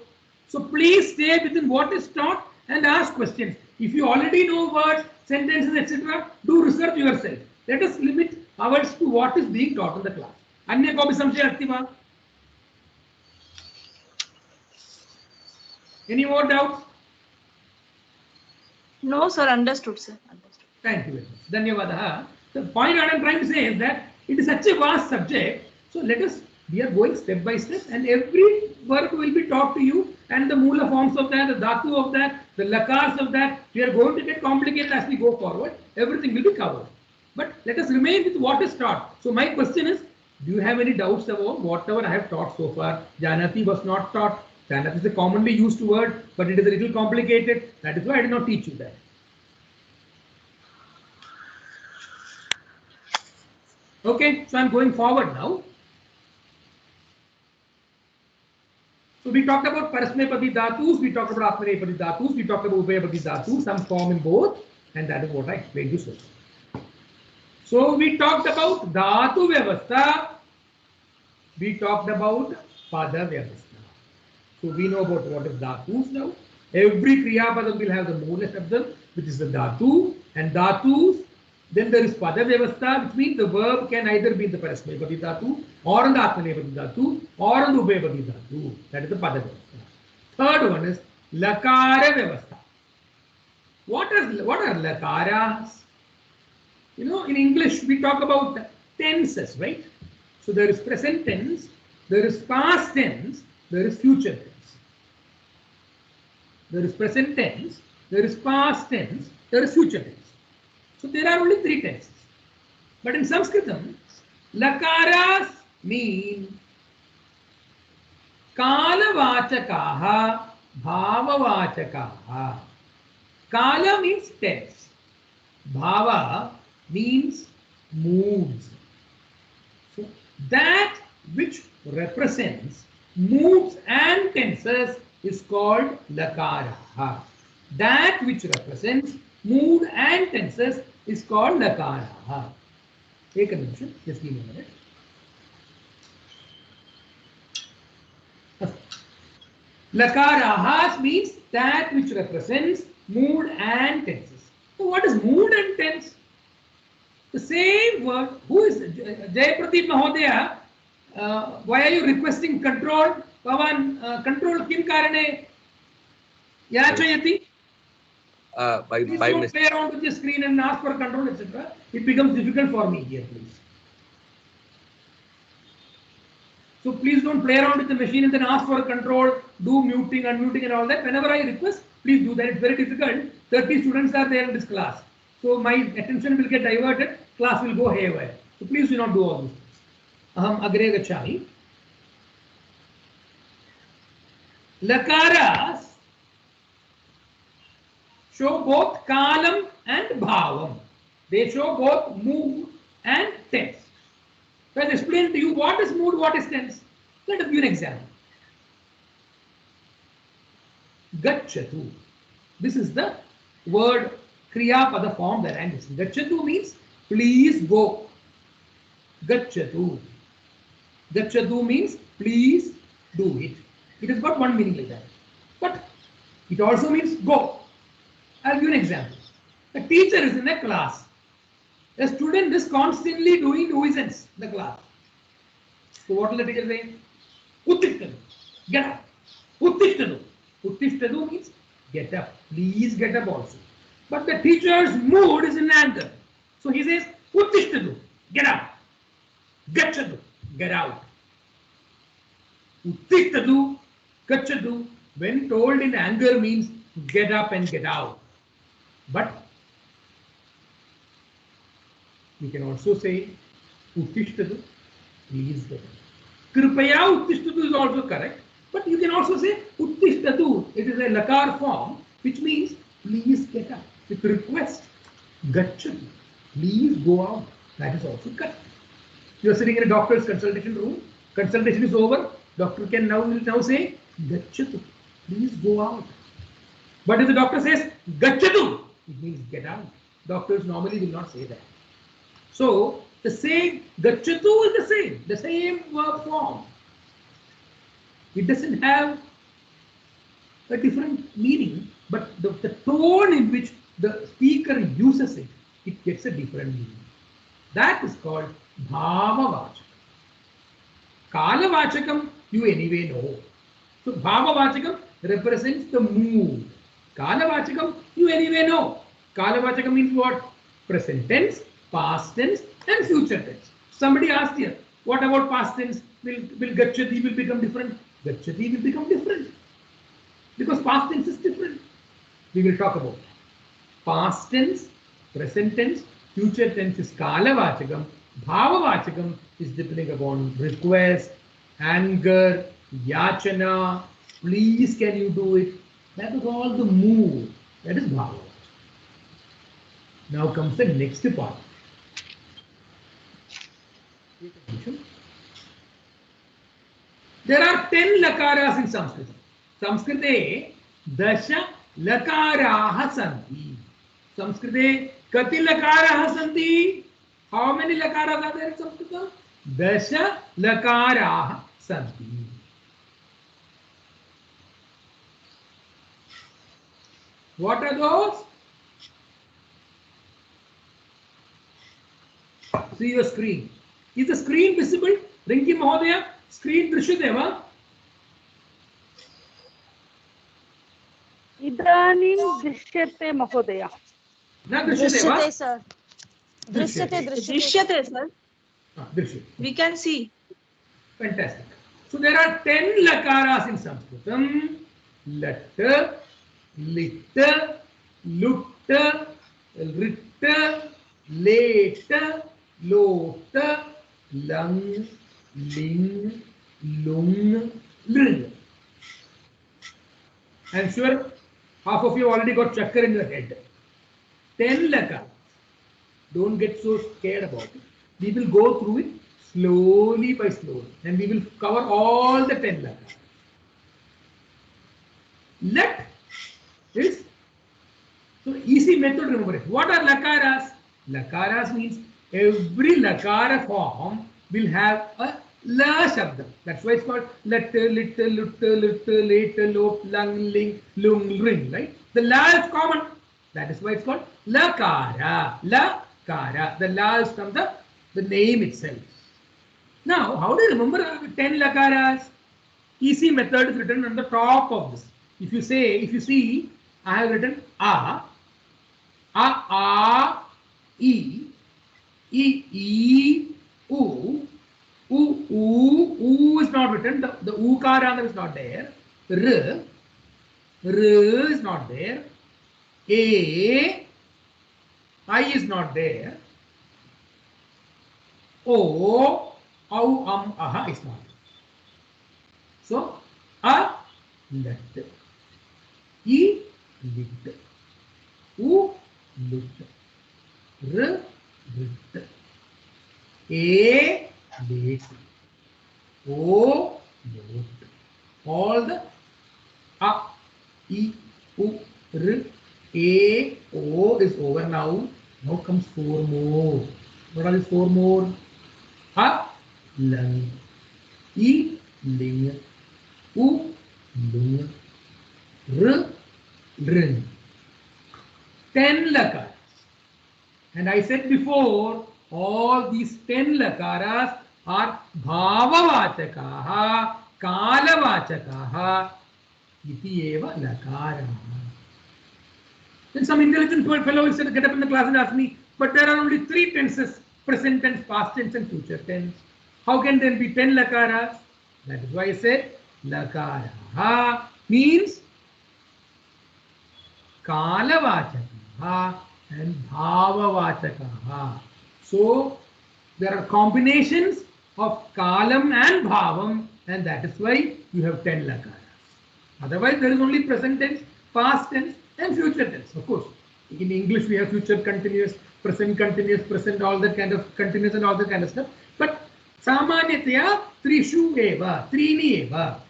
So, please stay within what is taught and ask questions. If you already know words, sentences, etc., do research yourself. Let us limit ours to what is being taught in the class. Anya kopi samshaya asti va? Any more doubts? No, sir. Understood, sir. Understood. Thank you very much. Dhanyavadaha. The point I am trying to say is that it is such a vast subject. So let us, we are going step by step, and every work will be taught to you, and the Moola forms of that, the Dhatu of that, the Lakars of that. We are going to get complicated as we go forward. Everything will be covered. But let us remain with what is taught. So my question is, do you have any doubts about whatever I have taught so far? Janati was not taught. Janati is a commonly used word, but it is a little complicated. That is why I did not teach you that. Okay, so I'm going forward now. So we talked about Parasmepadi dhatus, we talked about Atmanepadi dhatus, we talked about Ubhayapadi dhatus, some form in both, and that is what I explained to you. So we talked about Dhatu Vyavastha, we talked about Pada Vyavastha. So we know about what is Dhatus now. Every Kriya Padam will have the Moola Shabdam, which is the Dhatu, and Dhatus, Then there is pada vyavastha, which means the verb can either be in the parasmaipadi dhatu, or in the atmanepadi dhatu, or in the upayapadi dhatu. That is the pada vyavastha. Third one is lakara vyavastha. What are lakaras? You know, in English we talk about tenses, right? So there is present tense, there is past tense, there is future tense. There is present tense, there is past tense, there is future tense. So there are only 3 tenses. But in Sanskritam, lakaras mean kalavachakaha, bhavavachakaha. Kala means tense. Bhava means moods. So that which represents moods and tenses is called lakara. That which represents mood and tenses is called lakara. Take a minute, just give me a minute. Lakara means that which represents mood and tenses. So what is mood and tense? The same word. Who is Jayapradeep Mahodaya? Why are you requesting control? Pavan, control kim karane yachayati? Please don't play around with the screen and ask for control, etc. It becomes difficult for me here, please. So please don't play around with the machine and then ask for control, do muting, unmuting and all that. Whenever I request, please do that. It's very difficult. 30 students are there in this class. So my attention will get diverted. Class will go haywire. So please do not do all these things. Aham agre gachami. Lakaras show both kalam and bhavam. They show both mood and tense. So I'll explain to you what is mood, what is tense. Let us give you an example. Gachatu. This is the word Kriya Pada form that I am using. Gachatu means please go. Gachatu. Gachatu means please do it. It has got one meaning like that. But it also means go. I'll give you an example. A teacher is in a class. A student is constantly doing nuisance in the class. So what will the teacher say? Uttishtadu. Get up. Uttishtadu. Uttishtadu means get up. Please get up also. But the teacher's mood is in anger. So he says, Uttishtadu. Get up. Gachadu. Get out. Uttishtadu. Gachadu. When told in anger means get up and get out. But we can also say Uttishtadu, please get up. Kripaya Uttishtadu is also correct, but you can also say Uttishtadu. It is a lakar form, which means please get up. With request, Gachadu, please go out. That is also correct. You are sitting in a doctor's consultation room. Consultation is over. Doctor can now say Gachadu, please go out. But if the doctor says Gachadu, it means get out. Doctors normally will not say that. So the same Gachatu is the same verb form. It doesn't have a different meaning, but the tone in which the speaker uses it, it gets a different meaning. That is called Bhavavachakam. Kalavachakam you anyway know. So Bhavavachakam represents the mood. Kalavachakam you anyway know. Kalavachakam means what? Present tense, past tense and future tense. Somebody asked here, what about past tense? Will Gachati will become different? Gachati will become different. Because past tense is different. We will talk about that. Past tense, present tense, future tense is Kalavachakam. Bhavavachakam is depending upon request, anger, yachana, please can you do it? That is all the mood. That is Bhavavachakam. Now comes the next part. There are 10 lakaras in Sanskrit. Samskrite dasha lakaraha santi. Samskrite kati lakaraha santi. How many lakaras are there in Sanskrit? Dasha lakaraha santi. What are those? See your screen. Is the screen visible? Rinki Mahodaya, screen drishyate va? इदानीं दृश्यते महोदय. न दृश्यते वा? Drishyate, sir. Drishyate, Drishyate, sir. Drishyate. We can see. Fantastic. So there are 10 lakaras in Sanskritam. Lat, lit, lut, rit, late, lot, lung, ling, lung, lring. I'm sure half of you already got chakra in your head. 10 lakaras. Don't get so scared about it. We will go through it slowly by slowly, and we will cover all the 10 lakaras. Let is so easy method to remember it. What are lakaras? Lakaras means every lakara form will have a la shabda. That's why it's called lat, lit, lut, lit, late, lot, lung, ling, lung, ring. Right? The la is common. That is why it's called lakara. Lakara. The la is from the name itself. Now, how do you remember 10 lakaras? Easy method is written on the top of this. If you see, I have written a, e, u, u is not written. The ukara is not there. R is not there. I is not there. O, au, aha is not. So, a, let, e, lit, u, lut, r, rit, a, late, o, lot. All the a, e, u, r, a, o is over now. Now comes 4 more. What are these 4 more? A, lung, e, ling, u, lung, r, ring. 10 lakaras. And I said before, all these 10 lakaras are bhavavachakaha, kalavachakaha, iti eva lakara. Then some intelligent fellow will get up in the class and ask me, but there are only 3 tenses, present tense, past tense and future tense. How can there be 10 lakaras? That is why I said lakara means kalavachakaha and bhavavachakaha. So there are combinations of kalam and bhavam, and that is why you have 10 lakaras. Otherwise there is only present tense, past tense and future tense. Of course, in English we have future continuous, present, all that kind of continuous and all that kind of stuff. But samanyatya trishu eva, trini eva,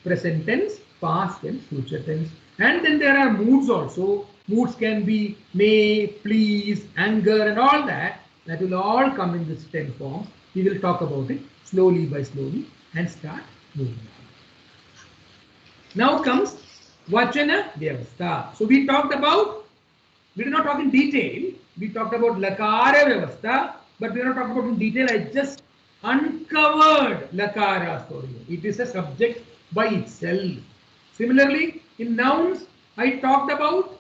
present tense, past tense, future tense. And then there are moods also. Moods can be may, please, anger and all that. That will all come in this 10 forms. We will talk about it slowly by slowly and start moving on. Now comes Vachana Vyavastha. So we talked about, we did not talk in detail. We talked about Lakara Vyavastha, but we did not talk about in detail. I just uncovered Lakara for you. It is a subject by itself. Similarly, in nouns, I talked about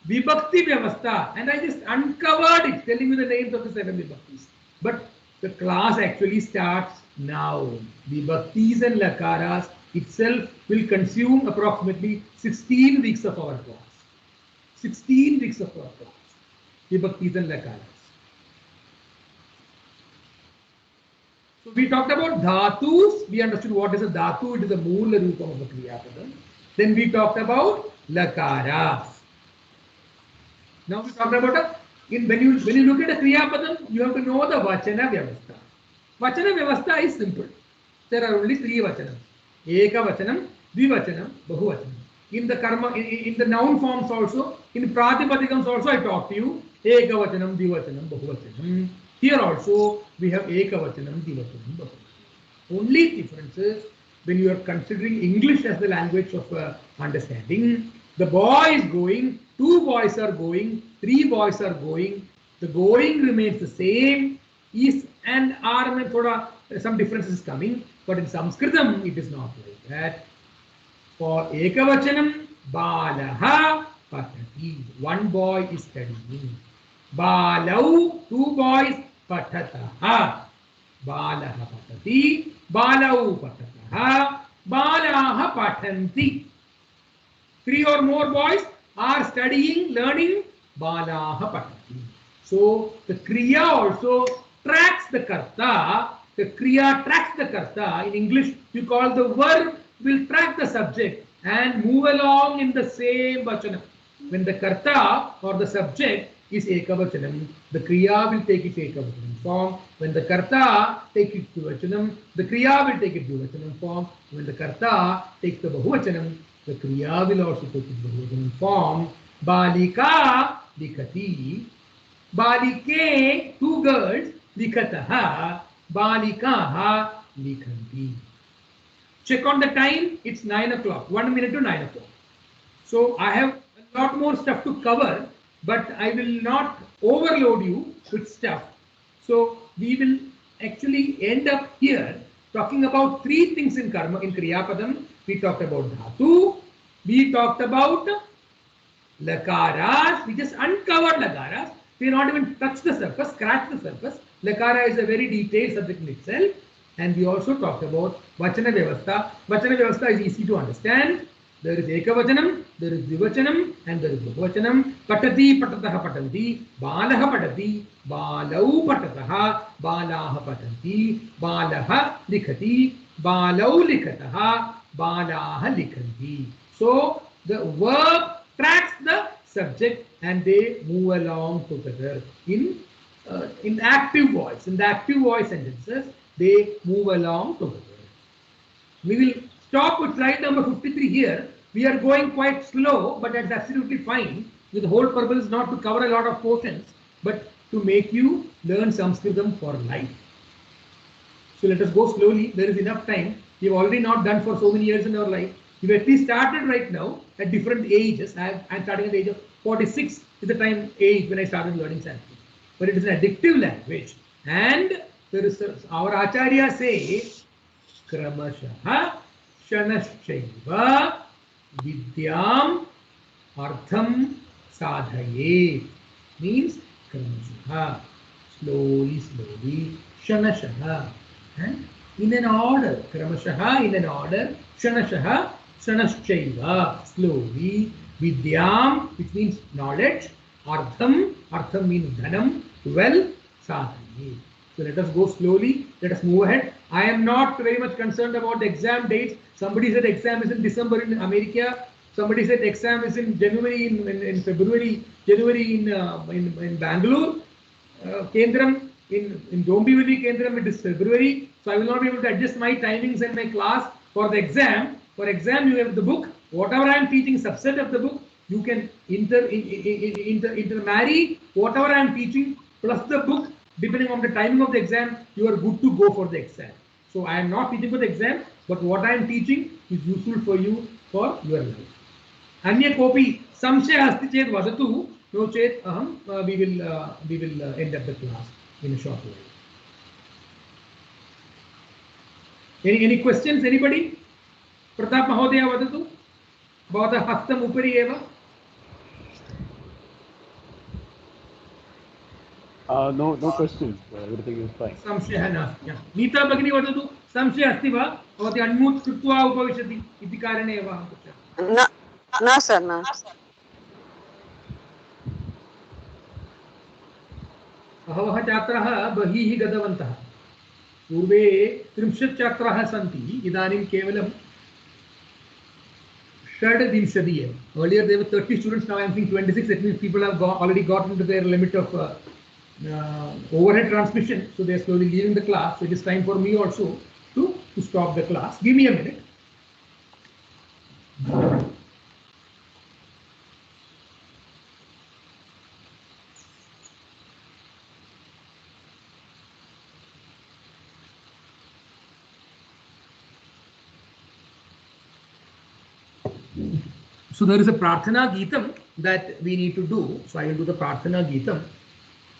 Vibhakti Vyavastha and I just uncovered it, telling you the names of the 7 Vibhaktis. But the class actually starts now. Vibhaktis and Lakaras itself will consume approximately 16 weeks of our class. 16 weeks of our class. Vibhaktis and Lakaras. So we talked about dhatus. We understood what is a dhatu. It is a moola roopam of a kriyapadam. Then we talked about lakaras. Now we talked about when you look at a kriyapadam, you have to know the vachana vyavastha. Vachana vyavastha is simple. There are only 3 vachanams. Eka vachanam, dvivachanam, bahuvachanam. In the karma, in the noun forms also, in pratipadikams also I talked to you. Eka vachanam, dvivachanam, bahuvachanam. Here also we have eka vachanam, dvivachanam, bahuvachanam. Only difference is when you are considering English as the language of understanding. The boy is going, 2 boys are going, 3 boys are going, The going remains the same. Is and are mein thoda some differences coming, but in Sanskritam it is not like that. For ekavachanam, balaha patati. One boy is studying. Balau, two boys, patataha. Balaha patati, balau patataha, balaha patanti. Three or more boys are studying, learning, balaha patati. So the kriya also tracks the karta. The kriya tracks the karta. In English, you call the verb will track the subject and move along in the same vachanam. When the karta or the subject is ekavachanam, the kriya will take its ekavachanam form. When the karta takes its dvivachanam, the kriya will take its dvivachanam form. When the karta takes the bahuvachanam, the kriya will also take its bahuvachanam form. Balika likati. Balike, two girls, likataha. Balikaha likhanti. Check on the time, it's 9 o'clock, 1 minute to 9 o'clock. So I have a lot more stuff to cover, but I will not overload you with stuff. So we will actually end up here talking about three things in karma, in Kriyapadam. We talked about dhatu, we talked about lakaras, we just uncovered lakaras. We not even touched the surface, scratched the surface. Lakara is a very detailed subject in itself. And we also talked about Vachana Vyavastha. Vachana Vyavastha is easy to understand. There is Ekavachanam, there is Dvivachanam, and there is Bahuvachanam. Patati, patataha patanti, balaha patati, balau patataha, balaha patanti, balaha likhati, balau likhataha, balaha likhanti. So the verb tracks the subject and they move along together in active voice. In the active voice sentences, they move along together. We will stop with slide number 53 here. We are going quite slow, but that's absolutely fine. The whole purpose is not to cover a lot of portions, but to make you learn Sanskritam for life. So let us go slowly. There is enough time. We have already not done for so many years in our life. We have at least started right now at different ages. I'm starting at the age of 46 is the time age when I started learning Sanskrit. But it is an addictive language. And there is our Acharya say, Kramashaha Shanaschaiva Vidyam Artham Sadhaye. Means Kramashaha. Slowly, Shanashaha. And in an order. Kramashaha in an order. Shanashaha. Shanaschaiva. Slowly. Vidyam, which means knowledge. Artham means dhanam. Well, sadhaye. So let us go slowly. Let us move ahead. I am not very much concerned about the exam dates. Somebody said exam is in December in America. Somebody said exam is in January, in February, January in Bangalore. Kendram in Dombivli Kendram it is February. So I will not be able to adjust my timings and my class for the exam. For exam, you have the book. Whatever I am teaching, subset of the book, you can intermarry whatever I am teaching plus the book. Depending on the timing of the exam, you are good to go for the exam. So I am not teaching for the exam, but what I am teaching is useful for you for your life. Anya kopi samshaya asti ched vadatu, no ched aham. We will end up the class in a short while. Any questions? Anybody? Pratap Mahodaya vadatu. Bhavata hastam upari eva. No questions. Everything is fine. संशयः नास्ति. नीता भगिनी वदतु, संशयः अस्ति वा? भवती unmute कृत्वा उपविशति इति कारणेन एव अहं पृच्छामि. न सर् न. बहवः छात्राः बहिः गतवन्तः. पूर्वे 30 छात्राः सन्ति, इदानीं केवलं 26 एव. Earlier there were 30 students, now I am seeing 26. That means people have already got into their limit of overhead transmission, so they are slowly leaving the class. So it is time for me also to stop the class. Give me a minute. So there is a Prarthana Geetam that we need to do. So I will do the Prarthana Geetam.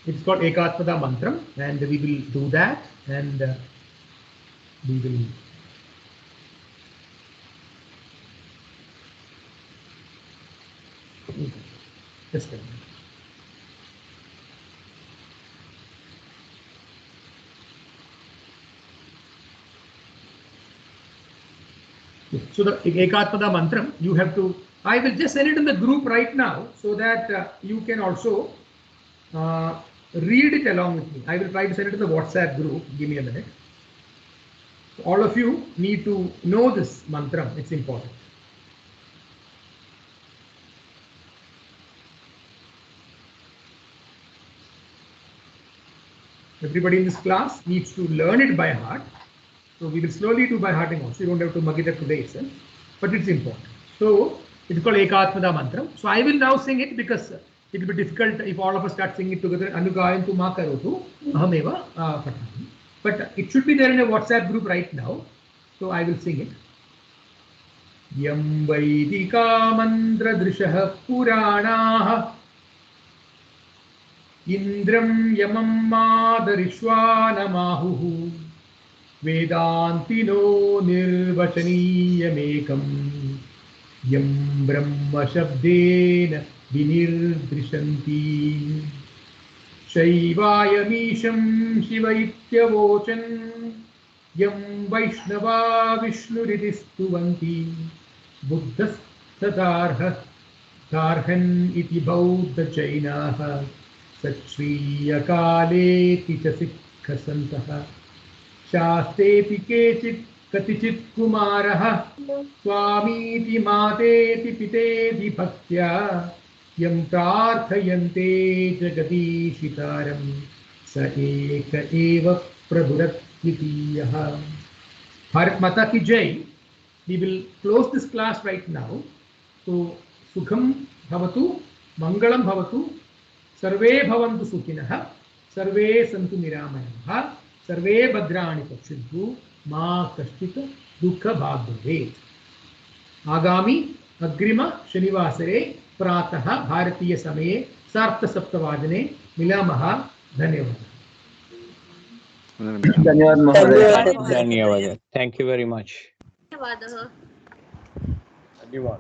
It's called Ekatmada Mantram, and we will do that, and we will. Just a minute. So the Ekatmada Mantram, you have to, I will just send it in the group right now so that you can also read it along with me. I will try to send it in the WhatsApp group. Give me a minute. So all of you need to know this mantram. It's important. Everybody in this class needs to learn it by heart. So we will slowly do by hearting also. You don't have to mug it up today itself, but it's important. So it's called Ekatmada Mantram. So I will now sing it because it will be difficult if all of us start singing it together. Anugayantu ma karotu ahameva patami. But it should be there in a WhatsApp group right now. So I will sing it. Yam Vaidika Mantra Drishah Puranaha Indram Yamam Madarishwanamahuhu Vedantino Nirvachaniyamekam Yam Brahma Shabdena Vinirdrishanti Shaivayamisham Shiva Ityavochan Yam Vaishnava Vishnuridistuvanti Buddhas Tadarha Tarhan iti Bauddha Jainaha Satshriya Kale Ticha Sikha Santaha Shasteti Kechit Katichit Kumaraha Swamiti Mateti Piteti Bhaktya Yam Prarthayante Jagadishitaram Sa Eka Eva Prabhurattvitiyaha. Bharat Mata Ki Jai. We will close this class right now. So Sukham Bhavatu, Mangalam Bhavatu, Sarve Bhavantu Sukhinah, Sarve Santu Niramayaha, Sarve Bhadrani Pakshintu, Ma Kashchita Dukha Bhagavad. Agami Agrima Shanivasare Prataha Bharatiya Samaye Sartha Saptavadane Milamaha. Dhanyavad. धन्यवाद महोदय. धन्यवाद. Thank you very much. धन्यवाद.